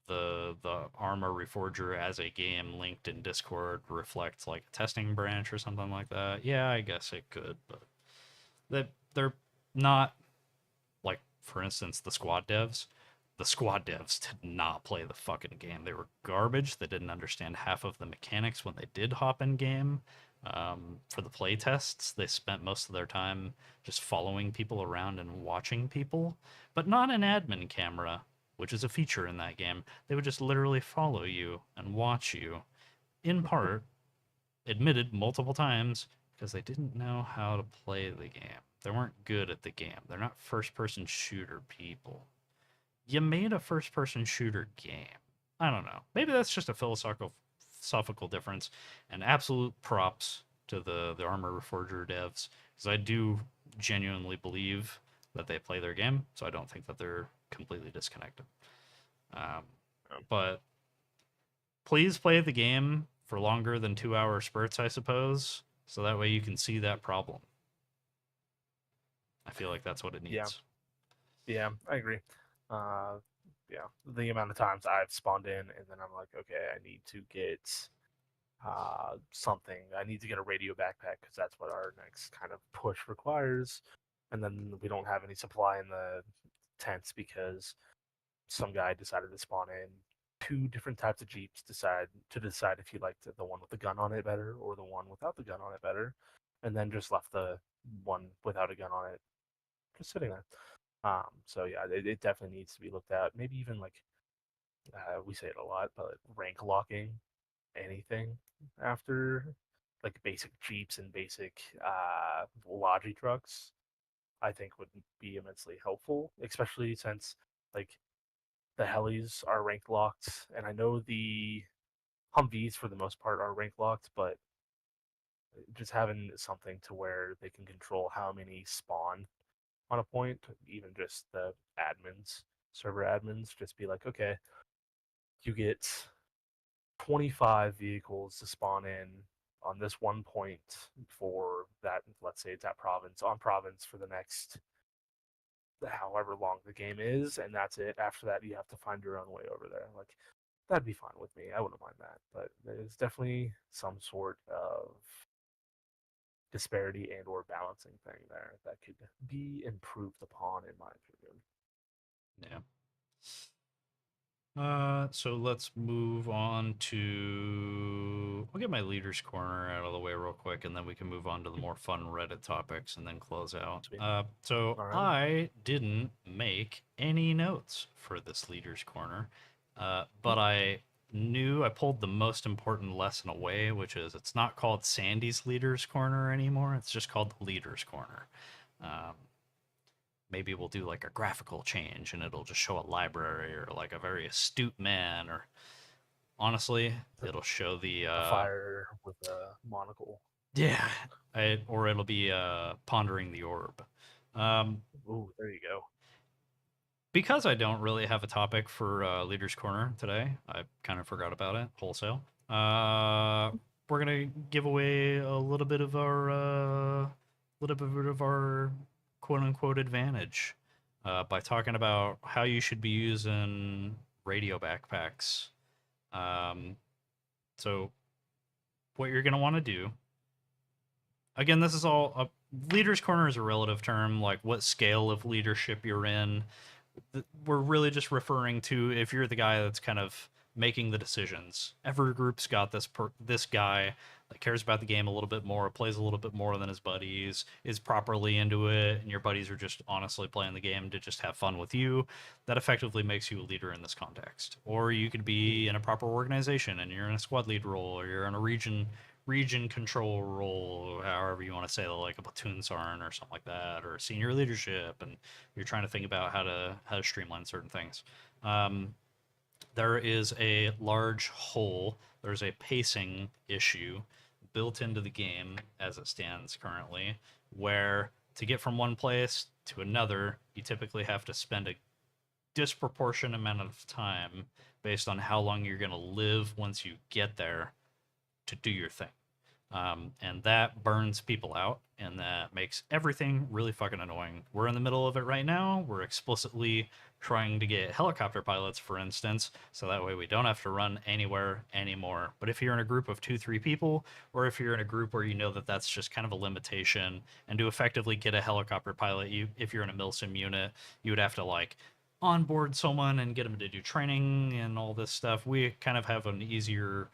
the Arma Reforger as a game linked in Discord reflect like a testing branch or something like that? Yeah, I guess it could, but they're not like, for instance, the squad devs. The squad devs did not play the fucking game. They were garbage. They didn't understand half of the mechanics when they did hop in game. For the play tests, they spent most of their time just following people around and watching people, but not an admin camera, which is a feature in that game. They would just literally follow you and watch you, in part, admitted multiple times, because they didn't know how to play the game. They weren't good at the game. They're not first person shooter people. You made a first person shooter game. I don't know. Maybe that's just a philosophical difference. And absolute props to the Armor Reforger devs, because I do genuinely believe that they play their game, so I don't think that they're completely disconnected. Um, but please play the game for longer than 2 hour spurts, I suppose, so that way you can see that problem. I feel like that's what it needs. Yeah, I agree. Uh, yeah, the amount of times I've spawned in and then I'm like, okay, I need to get something. I need to get a radio backpack because that's what our next kind of push requires. And then we don't have any supply in the tents because some guy decided to spawn in two different types of jeeps. Decide if he liked the one with the gun on it better or the one without the gun on it better, and then just left the one without a gun on it just sitting there. So yeah, it definitely needs to be looked at. Maybe even like we say it a lot, but rank locking anything after like basic jeeps and basic logi trucks, I think would be immensely helpful, especially since like the helis are rank locked, and I know the Humvees for the most part are rank locked, but just having something to where they can control how many spawn on a point, even just the admins, server admins, just be like, okay, you get 25 vehicles to spawn in on this one point for that, let's say it's at province, on province for the next however long the game is, and that's it. After that, you have to find your own way over there. Like, that'd be fine with me. I wouldn't mind that. But there's definitely some sort of disparity and or balancing thing there that could be improved upon, in my opinion. Yeah. So let's move on to. I'll get my leaders corner out of the way real quick, and then we can move on to the more fun Reddit topics, and then close out. Sweet. So All right. I didn't make any notes for this leaders corner, but I knew I pulled the most important lesson away, which is it's not called Sandy's leaders corner anymore. It's just called the leaders corner. Um, Maybe we'll do like a graphical change and it'll just show a library or like a very astute man, or honestly it'll show the A fire with a monocle. yeah, or it'll be pondering the orb. Ooh, there you go. Because I don't really have a topic for leaders corner today, I kind of forgot about it wholesale. We're gonna give away a little bit of our quote unquote advantage by talking about how you should be using radio backpacks. So what you're gonna want to do, again, this is all leaders corner is a relative term, like what scale of leadership you're in. We're really just referring to if you're the guy that's kind of making the decisions. Every group's got this guy that cares about the game a little bit more, plays a little bit more than his buddies, is properly into it, and your buddies are just honestly playing the game to just have fun with you. That effectively makes you a leader in this context. Or you could be in a proper organization and you're in a squad lead role, or you're in a region control role, however you want to say, like a platoon sergeant or something like that, or senior leadership, and you're trying to think about how to streamline certain things. There is a large hole. There's a pacing issue built into the game as it stands currently, where to get from one place to another, you typically have to spend a disproportionate amount of time based on how long you're going to live once you get there to do your thing. And that burns people out, and that makes everything really fucking annoying. We're in the middle of it right now. We're explicitly trying to get helicopter pilots, for instance, so that way we don't have to run anywhere anymore. But if you're in a group of 2, 3 people, or if you're in a group where you know that that's just kind of a limitation, and to effectively get a helicopter pilot, if you're in a milsim unit, you would have to like onboard someone and get them to do training and all this stuff. We kind of have an easier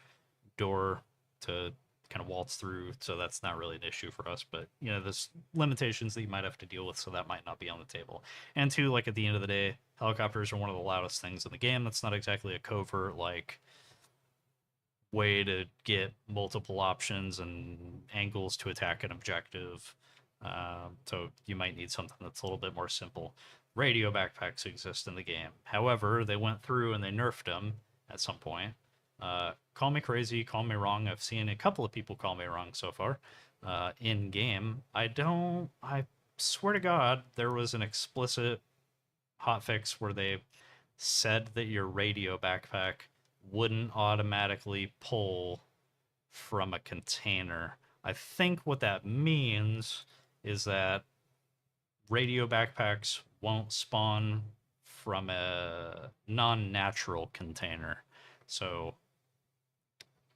door to kind of waltz through, so that's not really an issue for us. But you know, there's limitations that you might have to deal with, so that might not be on the table. And two, like at the end of the day, helicopters are one of the loudest things in the game. That's not exactly a covert like way to get multiple options and angles to attack an objective. So you might need something that's a little bit more simple. Radio backpacks exist in the game. However, they went through and they nerfed them at some point. Call me crazy, call me wrong. I've seen a couple of people call me wrong so far in game. I swear to God, there was an explicit hotfix where they said that your radio backpack wouldn't automatically pull from a container. I think what that means is that radio backpacks won't spawn from a non-natural container. So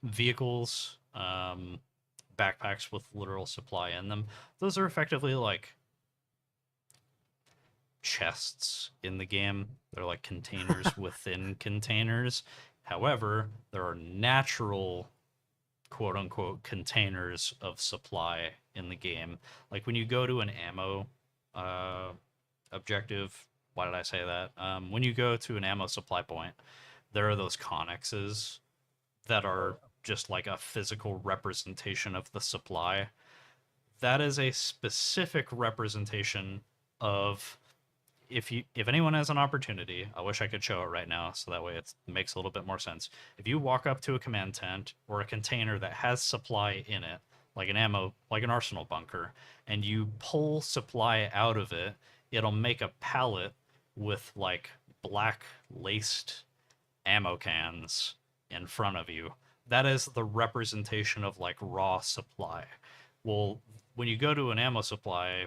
vehicles, backpacks with literal supply in them, those are effectively like chests in the game. They're like containers within containers. However, there are natural quote unquote containers of supply in the game. Like when you go to an ammo uh, objective, why did I say that? When you go to an ammo supply point, there are those connexes that are just like a physical representation of the supply. That is a specific representation of, if anyone has an opportunity, I wish I could show it right now so that way it makes a little bit more sense. If you walk up to a command tent or a container that has supply in it, like an ammo, like an arsenal bunker, and you pull supply out of it, it'll make a pallet with like black laced ammo cans in front of you. That is the representation of like raw supply. Well, when you go to an ammo supply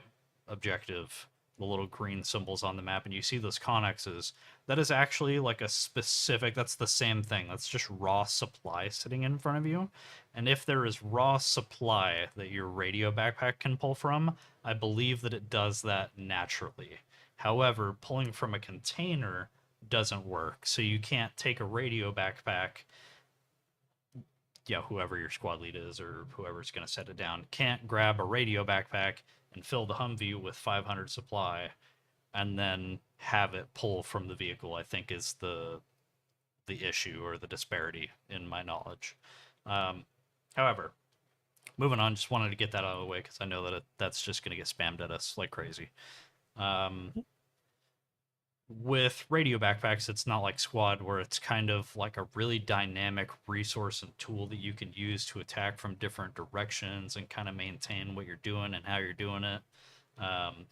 objective, the little green symbols on the map, and you see those connexes, that is actually like a specific, that's the same thing. That's just raw supply sitting in front of you. And if there is raw supply that your radio backpack can pull from, I believe that it does that naturally. However, pulling from a container doesn't work. So you can't take a radio backpack, whoever your squad lead is or whoever's going to set it down, can't grab a radio backpack and fill the Humvee with 500 supply and then have it pull from the vehicle, I think is the issue or the disparity in my knowledge. However, moving on, just wanted to get that out of the way because I know that that's just going to get spammed at us like crazy. With radio backpacks, it's not like squad where it's kind of like a really dynamic resource and tool that you can use to attack from different directions and kind of maintain what you're doing and how you're doing it.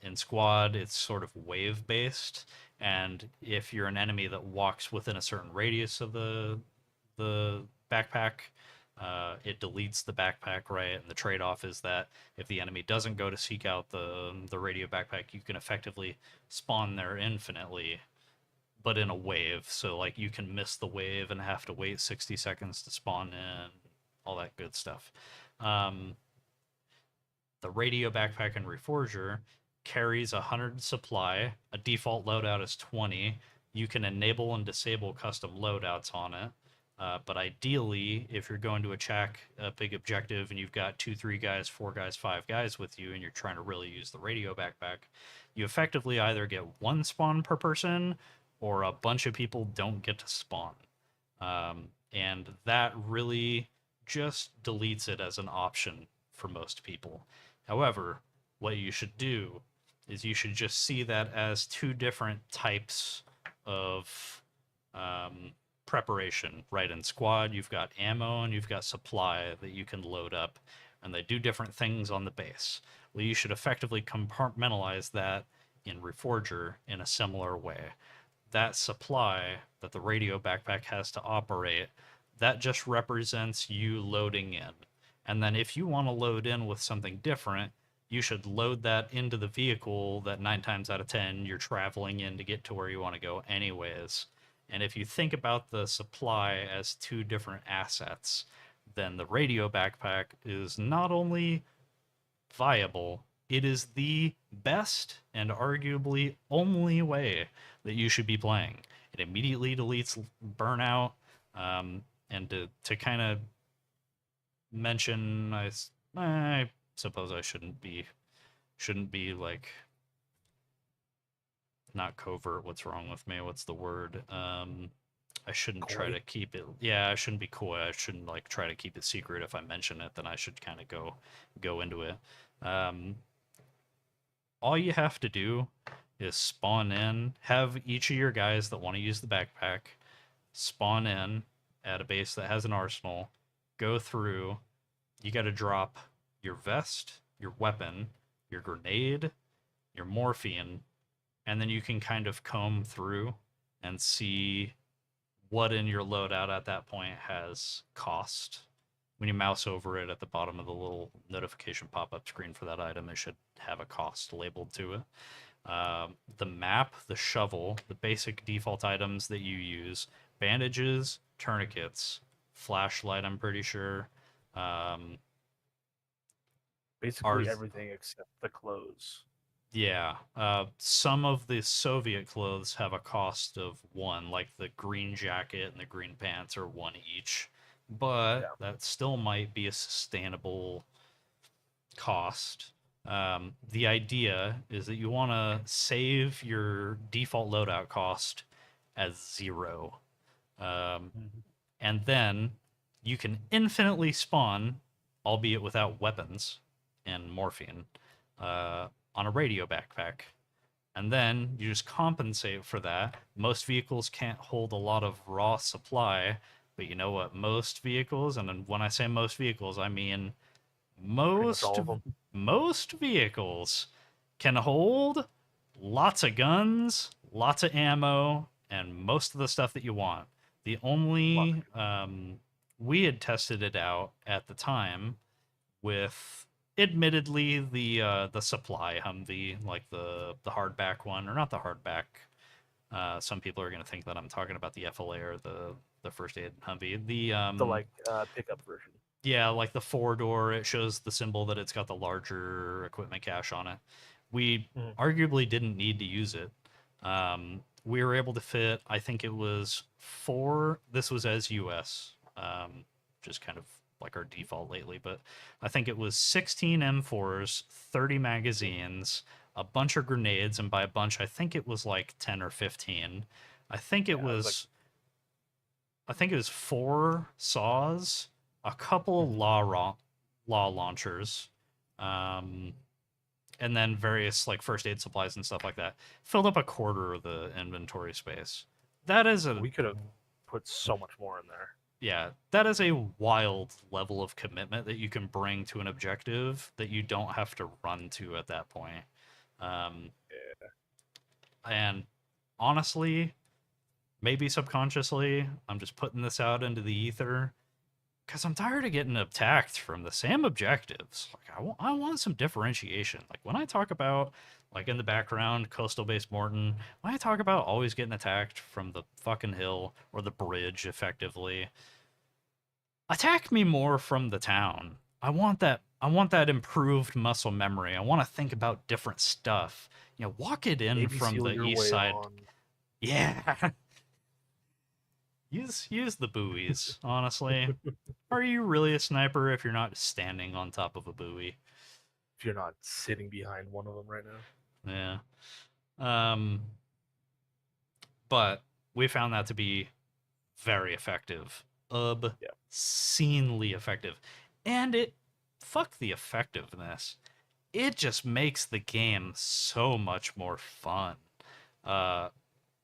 In squad, it's sort of wave based, and if you're an enemy that walks within a certain radius of the backpack, it deletes the backpack, right? And the trade-off is that if the enemy doesn't go to seek out the radio backpack, you can effectively spawn there infinitely, but in a wave. So like you can miss the wave and have to wait 60 seconds to spawn in, all that good stuff. The radio backpack and reforger carries 100 supply. A default loadout is 20. You can enable and disable custom loadouts on it. But ideally, if you're going to attack a big objective and you've got 2, 3 guys, 4 guys, 5 guys with you, and you're trying to really use the radio backpack, you effectively either get 1 spawn per person or a bunch of people don't get to spawn. And that really just deletes it as an option for most people. However, what you should do is you should just see that as 2 different types of preparation, right? In squad, you've got ammo and you've got supply that you can load up, and they do different things on the base. Well, you should effectively compartmentalize that in Reforger in a similar way. That supply that the radio backpack has to operate, that just represents you loading in. And then if you want to load in with something different, you should load that into the vehicle that 9 times out of 10 you're traveling in to get to where you want to go anyways. And if you think about the supply as two different assets, then the radio backpack is not only viable, it is the best and arguably only way that you should be playing. It immediately deletes burnout, and to kind of mention, I suppose I shouldn't be like not covert. What's wrong with me? What's the word? I shouldn't try Coy. to keep it. Yeah, I shouldn't be coy. I shouldn't like try to keep it secret. If I mention it, then I should kind of go into it. Um, all you have to do is spawn in, have each of your guys that want to use the backpack spawn in at a base that has an arsenal, go through. You got to drop your vest, your weapon, your grenade, your morphine, and then you can kind of comb through and see what in your loadout at that point has cost. When you mouse over it at the bottom of the little notification pop-up screen for that item, it should have a cost labeled to it. The map, the shovel, the basic default items that you use, bandages, tourniquets, flashlight, I'm pretty sure. Basically Are everything except the clothes. Yeah, some of the Soviet clothes have a cost of one, like the green jacket and the green pants are one each, but Yeah. that still might be a sustainable cost. The idea is that you want to save your default loadout cost as 0. Um, Mhm. and then you can infinitely spawn, albeit without weapons and morphine, on a radio backpack. And then you just compensate for that. Most vehicles can't hold a lot of raw supply, but you know what? Most vehicles, and when I say most vehicles, I mean Pretty much most all of them. most vehicles can hold lots of guns, lots of ammo, and most of the stuff that you want. The Lots only of we had tested it out at the time with admittedly the supply Humvee, like the hardback one, or not the hardback. Some people are gonna think that I'm talking about the FLA or the first aid Humvee. the like pickup version. Yeah, like the 4-door, it shows the symbol that it's got the larger equipment cache on it. We Mhm. arguably didn't need to use it. We were able to fit, I think it was 4, this was as US, just kind of like our default lately, but I think it was 16 M4s, 30 magazines, a bunch of grenades, and by a bunch, I think it was like 10 or 15. I think it Yeah, it was like was I think it was 4 saws, a couple of Mhm. law launchers, um, and then various like first aid supplies and stuff like that. Filled up a quarter of the inventory space. That is a we could have put so much more in there. Yeah, that is a wild level of commitment that you can bring to an objective that you don't have to run to at that point. Um, Yeah. and honestly, maybe subconsciously, I'm just putting this out into the ether because I'm tired of getting attacked from the same objectives. Like I want some differentiation. Like when I talk about like in the background coastal base Morton, when I talk about always getting attacked from the fucking hill or the bridge, effectively, attack me more from the town. I want that. I want that improved muscle memory. I want to think about different stuff. Walk it in Navy from SEAL the your east way side. on. Yeah. Use the buoys, honestly. Are you really a sniper if you're not standing on top of a buoy? If you're not sitting behind one of them right now. Yeah. But we found that to be very effective. Yeah. Obscenely effective. And fuck the effectiveness. It just makes the game so much more fun. Uh,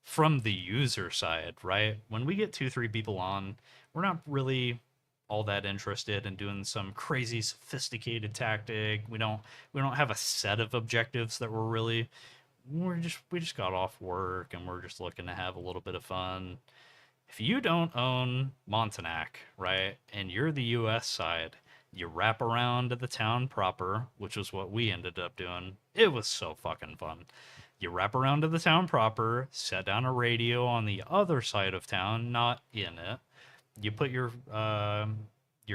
from the user side, right? When we get 2, 3 people on, we're not really all that interested in doing some crazy sophisticated tactic. We don't have a set of objectives that we just got off work and we're just looking to have a little bit of fun. If you don't own Montanak, right, and you're the US side, You wrap around to the town proper, which is what we ended up doing. It was so fucking fun. You wrap around to the town proper, set down a radio on the other side of town, not in it. You put your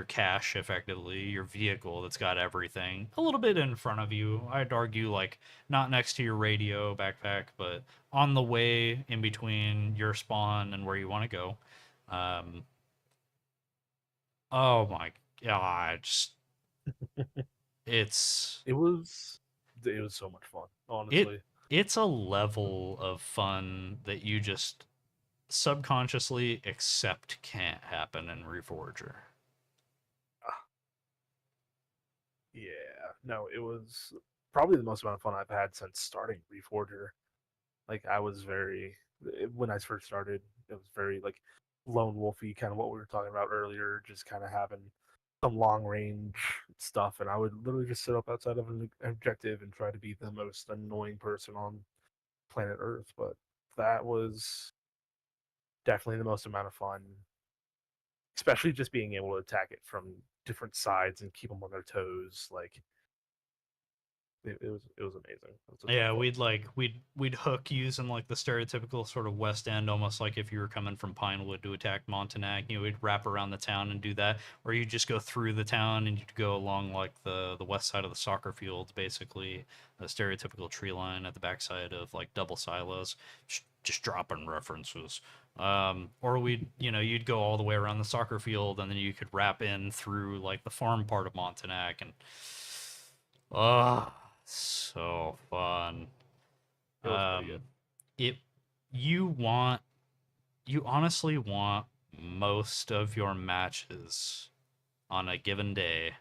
cache, effectively, your vehicle that's got everything, a little bit in front of you. I'd argue, like, not next to your radio backpack, but on the way in between your spawn and where you want to go. Um, oh my god, it's It was so much fun, it honestly. it's a level of fun that you just subconsciously accept can't happen in Reforger. Yeah, no, it was probably the most amount of fun I've had since starting Reforger. Like I was when I first started, it was very like lone wolfy, kind of what we were talking about earlier, just kind of having some long range stuff, and I would literally just sit up outside of an objective and try to be the most annoying person on planet Earth. But that was definitely the most amount of fun, especially just being able to attack it from different sides and keep them on their toes. Like it was amazing. It was a ton of Yeah, fun. we'd hook using like the stereotypical sort of West End, almost like if you were coming from Pinewood to attack Montagnag, we'd wrap around the town and do that, or you just go through the town and you'd go along like the west side of the soccer field, basically a stereotypical tree line at the backside of like double silos, just dropping references. Or you'd go all the way around the soccer field and then you could wrap in through like the farm part of Montagnag and oh, so fun. It was pretty good. Um, it you want you honestly want most of your matches on a given day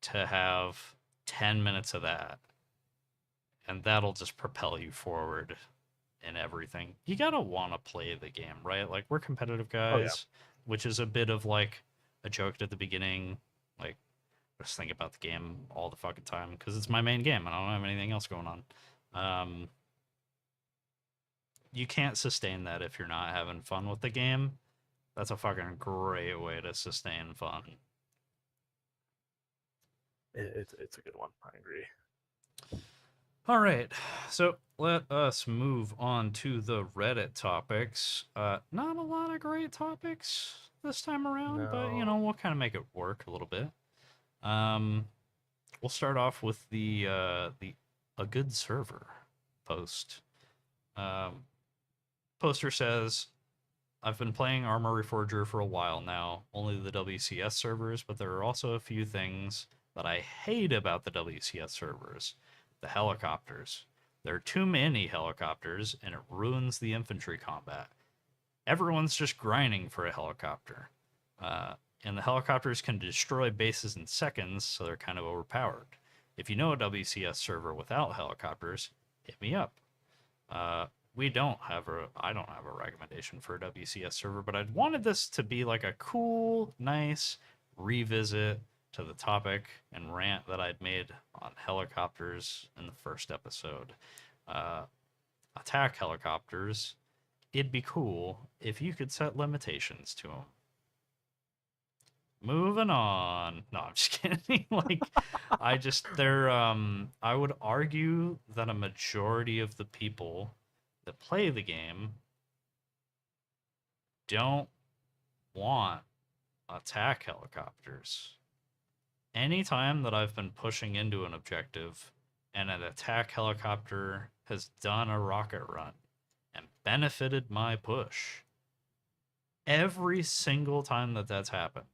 to have 10 minutes of that, and that'll just propel you forward in everything. You gotta want to play the game, right? Like, we're competitive Oh yeah. guys, which is a bit of like a joke at the beginning. Like, just think about the game all the fucking time because it's my main game and I don't have anything else going on. Um, you can't sustain that if you're not having fun with the game. That's a fucking great way to sustain fun. It's a good one. I agree. All right, so let us move on to the Reddit topics. Not a lot of great topics this time around, but No. we'll kind of make it work a little bit. Um, we'll start off with the a good server post. Um, Poster says, I've been playing Armor Reforger for a while now, only the WCS servers, but there are also a few things that I hate about the WCS servers. The helicopters. There are too many helicopters, and it ruins the infantry combat. Everyone's just grinding for a helicopter. And the helicopters can destroy bases in seconds, so they're kind of overpowered. If you know a WCS server without helicopters, hit me up. I don't have a recommendation for a WCS server, but I wanted this to be like a cool, nice revisit to the topic and rant that I'd made on helicopters in the first episode. Uh, Attack helicopters. It'd be cool if you could set limitations to them. Moving on. No, I'm just kidding. Like, I would argue that a majority of the people that play the game don't want attack helicopters. Anytime that I've been pushing into an objective and an attack helicopter has done a rocket run and benefited my push, every single time that that's happened,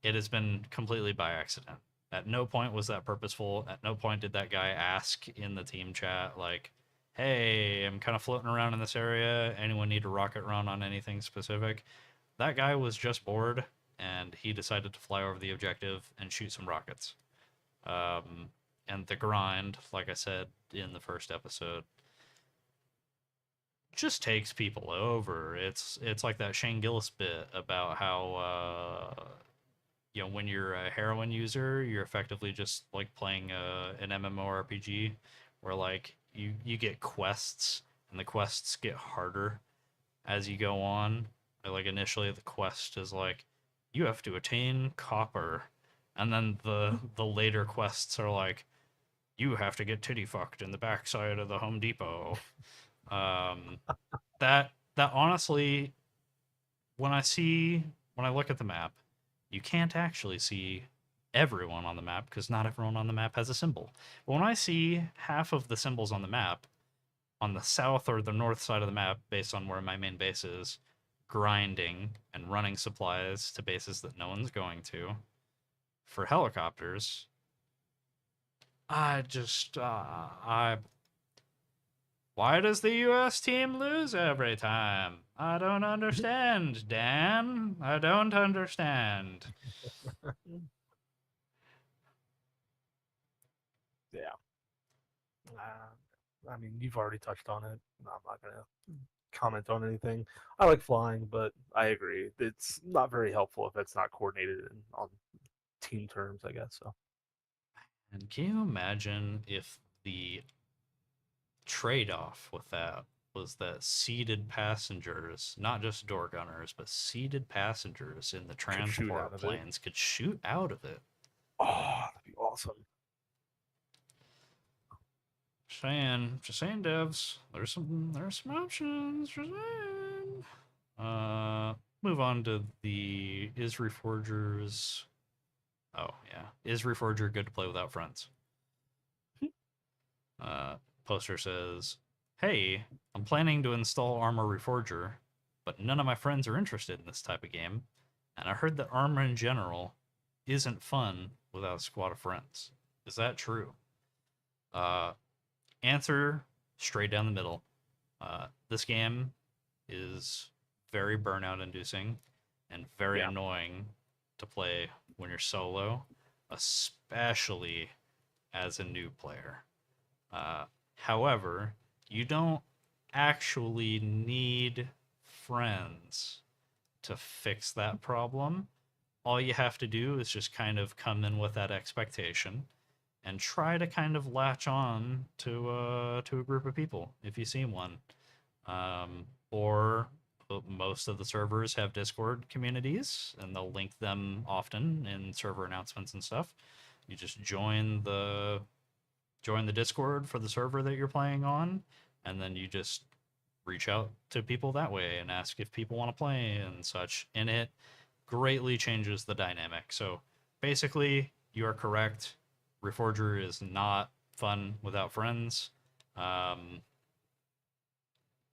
it has been completely by accident. At no point was that purposeful. At no point did that guy ask in the team chat, like, hey, I'm kind of floating around in this area. Anyone need a rocket run on anything specific? That guy was just bored and he decided to fly over the objective and shoot some rockets. And the grind, like I said in the first episode, just takes people over. It's like that Shane Gillis bit about how when you're a heroin user, you're effectively just like playing an MMORPG where like you get quests and the quests get harder as you go on. Like initially the quest is like you have to attain copper And then the later quests are like, you have to get titty fucked in the backside of the Home Depot. Um, that honestly, when when I look at the map, you can't actually see everyone on the map because not everyone on the map has a symbol. But when I see half of the symbols on the map on the south or the north side of the map, based on where my main base is, grinding and running supplies to bases that no one's going to for helicopters, I why does the US team lose every time? I don't understand, Dan. I don't understand. Yeah. I mean, you've already touched on it. I'm not gonna comment on anything. I like flying, but I agree. It's not very helpful if it's not coordinated on team terms, I guess. So And can you imagine if the trade off with that was that seated passengers, not just door gunners, but seated passengers in the could shoot out transport of it. planes could shoot out of it? Oh, that'd be awesome. Just saying, devs. There's some options. Just saying. Move on to the is Reforgers. Oh yeah, is Reforger good to play without friends? Uh, Poster says, "Hey, I'm planning to install Armor Reforger, but none of my friends are interested in this type of game, and I heard that Armor in general isn't fun without a squad of friends. Is that true?" Uh, Answer straight down the middle. This game is very burnout inducing and very Yeah. annoying to play when you're solo, especially as a new player. However, you don't actually need friends to fix that problem. All you have to do is just kind of come in with that expectation and try to kind of latch on to a group of people if you see one. Or most of the servers have Discord communities, and they'll link them often in server announcements and stuff. You just join the Discord for the server that you're playing on, and then you just reach out to people that way and ask if people want to play and such. And it greatly changes the dynamic. So basically, you are correct. Reforger is not fun without friends. Um,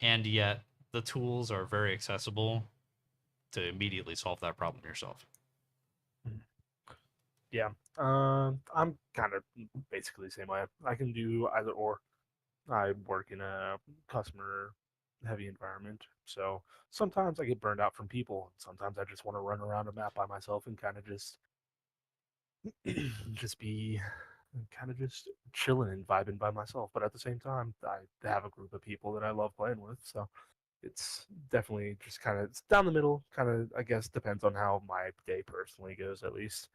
and yet, the tools are very accessible to immediately solve that problem yourself. Mm. Yeah. I'm kind of basically the same way. I can do either or. I work in a customer heavy environment, so sometimes I get burned out from people. Sometimes I just want to run around a map by myself and kind of just just be kind of just chilling and vibing by myself. But at the same time, I have a group of people that I love playing with, so it's definitely just kind of it's down the middle. Kind of, I guess, depends on how my day personally goes, at least.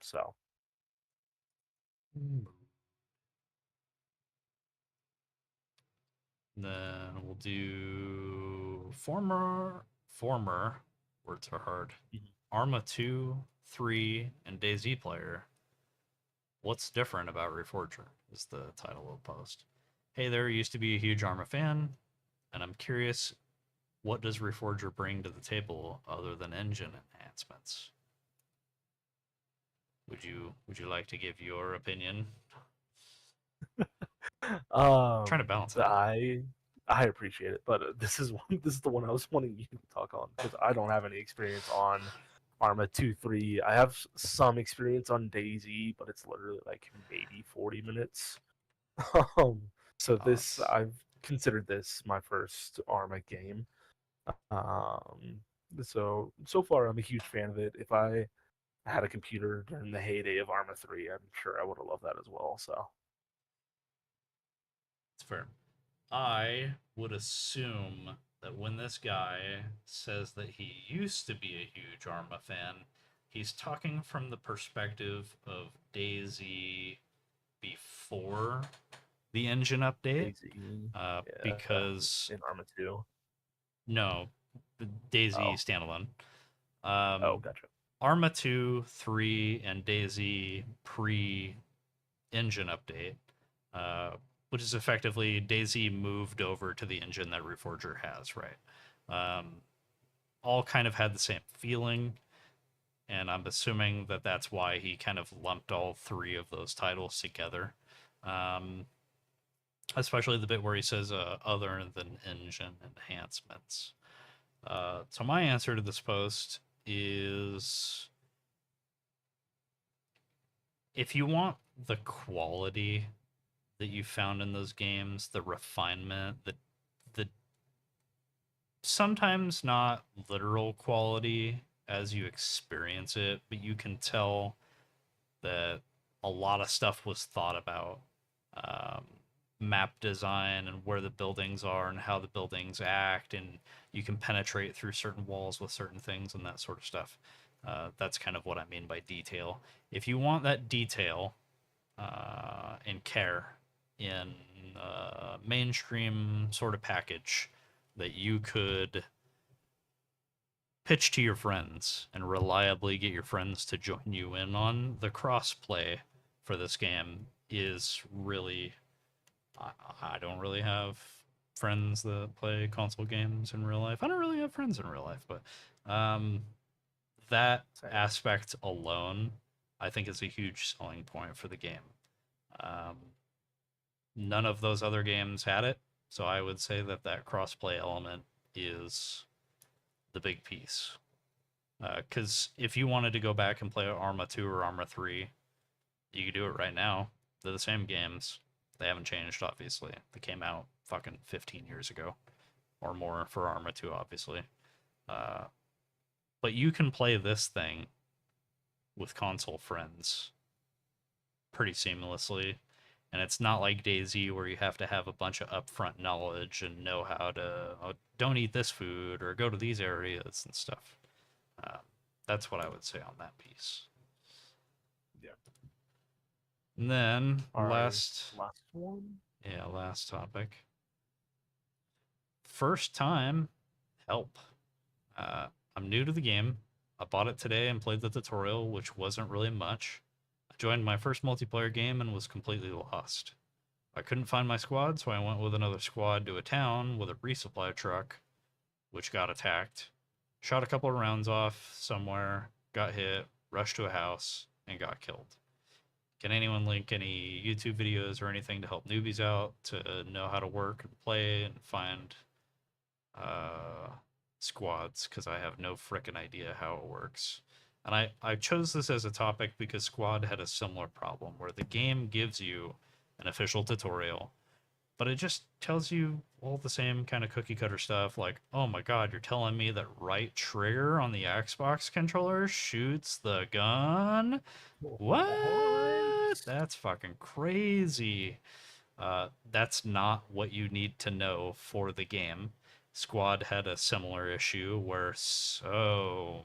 So Then we'll do former words are hard. mhm. Arma 2, 3, and DayZ player. What's different about Reforger is the title of the post. Hey there, used to be a huge Arma fan, and I'm curious, what does Reforger bring to the table other than engine enhancements? Would you like to give your opinion? Trying to um, balance it out. I appreciate it, but this is this is the one I was wanting you to talk on because I don't have any experience on Arma 2 3. I have some experience on Daisy, but it's literally like maybe 40 minutes. Um, so this It's I've considered this my first Arma game. Um, so far I'm a huge fan of it. If I had a computer during the heyday of Arma 3, I'm sure I would have loved that as well. So fair. I would assume that when this guy says that he used to be a huge Arma fan, he's talking from the perspective of Daisy before the engine update. Daisy, yeah, Because in Arma 2. no, the Daisy Oh, standalone. oh, Um, gotcha. Arma 2, 3, and DayZ pre-engine update, which is effectively DayZ moved over to the engine that Reforger has, right? All kind of had the same feeling, and I'm assuming that that's why he kind of lumped all three of those titles together. Especially the bit where he says other than engine enhancements. So my answer to this post is, if you want the quality that you found in those games, the refinement, the sometimes not literal quality as you experience it, but you can tell that a lot of stuff was thought about. Map design and where the buildings are and how the buildings act, and you can penetrate through certain walls with certain things and that sort of stuff. That's kind of what I mean by detail. If you want that detail and care in a mainstream sort of package that you could pitch to your friends and reliably get your friends to join you in on, the crossplay for this game is really... I don't really have friends that play console games in real life. I don't really have friends in real life, but that Same. aspect alone, I think, is a huge selling point for the game. None of those other games had it, so I would say that that crossplay element is the big piece. Because if you wanted to go back and play Arma 2 or Arma 3, you could do it right now. They're the same games. They haven't changed, obviously. They came out fucking 15 years ago or more for Arma 2, obviously. But you can play this thing with console friends pretty seamlessly. And it's not like DayZ where you have to have a bunch of upfront knowledge and know how to don't eat this food or go to these areas and stuff. That's what I would say on that piece. Yeah. And then last one. Yeah, last topic. First time help. I'm new to the game. I bought it today and played the tutorial, which wasn't really much. I joined my first multiplayer game and was completely lost. I couldn't find my squad, so I went with another squad to a town with a resupply truck, which got attacked. Shot a couple of rounds off somewhere, got hit, rushed to a house, and got killed. Can anyone link any YouTube videos or anything to help newbies out to know how to work and play and find squads? Because I have no frickin' idea how it works. And I chose this as a topic because Squad had a similar problem where the game gives you an official tutorial, but it just tells you all the same kind of cookie cutter stuff like, oh my god, you're telling me that right trigger on the Xbox controller shoots the gun? What? That's fucking crazy. That's not what you need to know for the game. Squad had a similar issue where so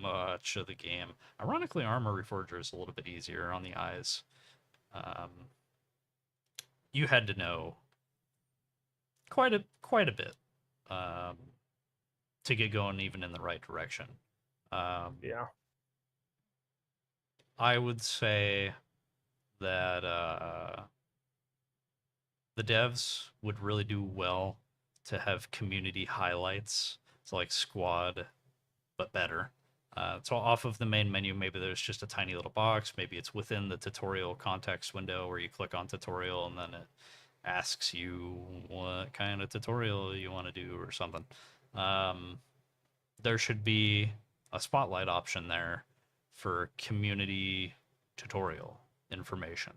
much of the game, ironically, Armor Reforger is a little bit easier on the eyes. You had to know quite a bit to get going even in the right direction. Yeah. I would say that the devs would really do well to have community highlights. So like Squad, but better. So off of the main menu, maybe there's just a tiny little box. Maybe it's within the tutorial context window where you click on tutorial and then it asks you what kind of tutorial you want to do or something. There should be a spotlight option there for community tutorial information.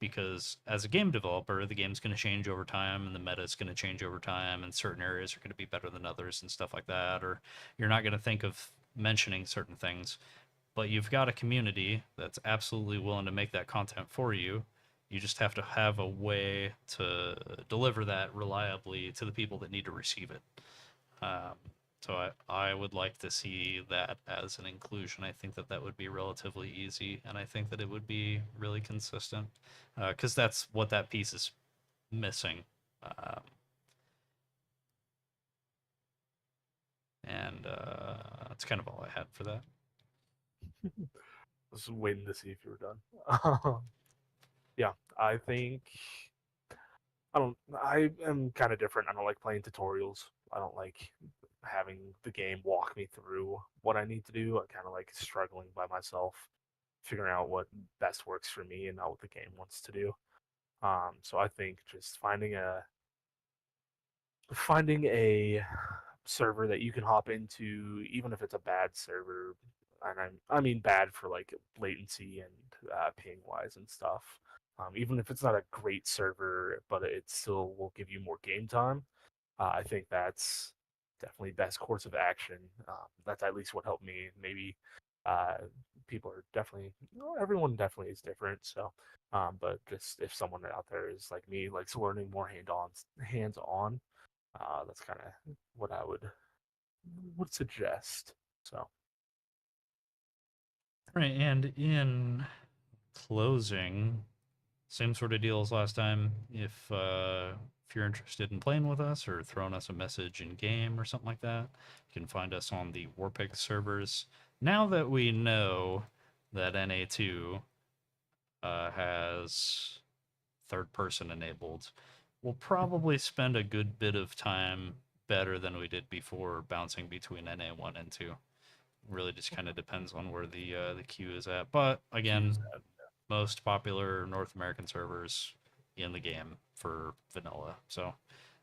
Because as a game developer, the game's going to change over time and the meta is going to change over time and certain areas are going to be better than others and stuff like that, or you're not going to think of mentioning certain things, but you've got a community that's absolutely willing to make that content for you. You just have to have a way to deliver that reliably to the people that need to receive it. So I would like to see that as an inclusion. I think that that would be relatively easy, and I think that it would be really consistent, because that's what that piece is missing. And that's kind of all I had for that. was waiting to see if you were done. Yeah, I think I don't. I am kind of different. I don't like playing tutorials. I don't like having the game walk me through what I need to do. I kind of like struggling by myself, figuring out what best works for me and not what the game wants to do. So I think just finding a server that you can hop into, even if it's a bad server, and I mean bad for like latency and ping wise and stuff. Even if it's not a great server, but it still will give you more game time. I think that's definitely best course of action. That's at least what helped me. Maybe uh, people are definitely, well, everyone definitely is different. So, but just if someone out there is like me, likes learning more hands on, that's kind of what I would suggest. So, Right, and in closing, same sort of deal as last time. If you're interested in playing with us or throwing us a message in game or something like that, you can find us on the Warpig servers. Now that we know that NA2 has third person enabled, we'll probably spend a good bit of time better than we did before bouncing between NA1 and 2. Really just kind of depends on where the queue is at. But again, cues most popular North American servers in the game for vanilla. So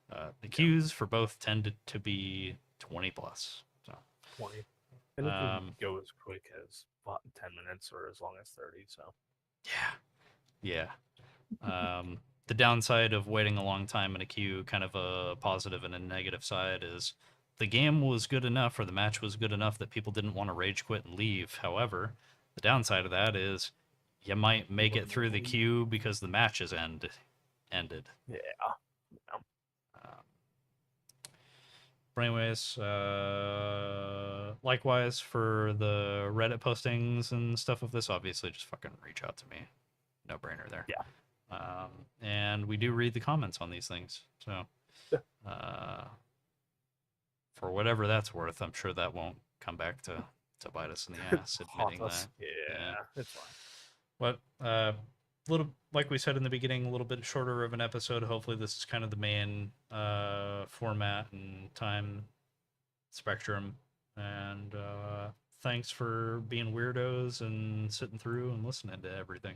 the yeah, queues for both tended to be 20 plus. So 20, and it can um, go as quick as 10 minutes or as long as 30. So, yeah, yeah. The downside of waiting a long time in a queue, kind of a positive and a negative side, is the game was good enough or the match was good enough that people didn't want to rage quit and leave. However, the downside of that is you might make people it are gonna through the leave. queue because the match is ended. Yeah, yeah. Um, But anyways, likewise for the Reddit postings and stuff of this, obviously just fucking reach out to me. No brainer there. Yeah. And we do read the comments on these things. So Yeah. uh, for whatever that's worth, I'm sure that won't come back to bite us in the ass Haunt admitting us. that. Yeah. Yeah, it's fine. But little like we said in the beginning, a little bit shorter of an episode. Hopefully, this is kind of the main format and time spectrum. And thanks for being weirdos and sitting through and listening to everything.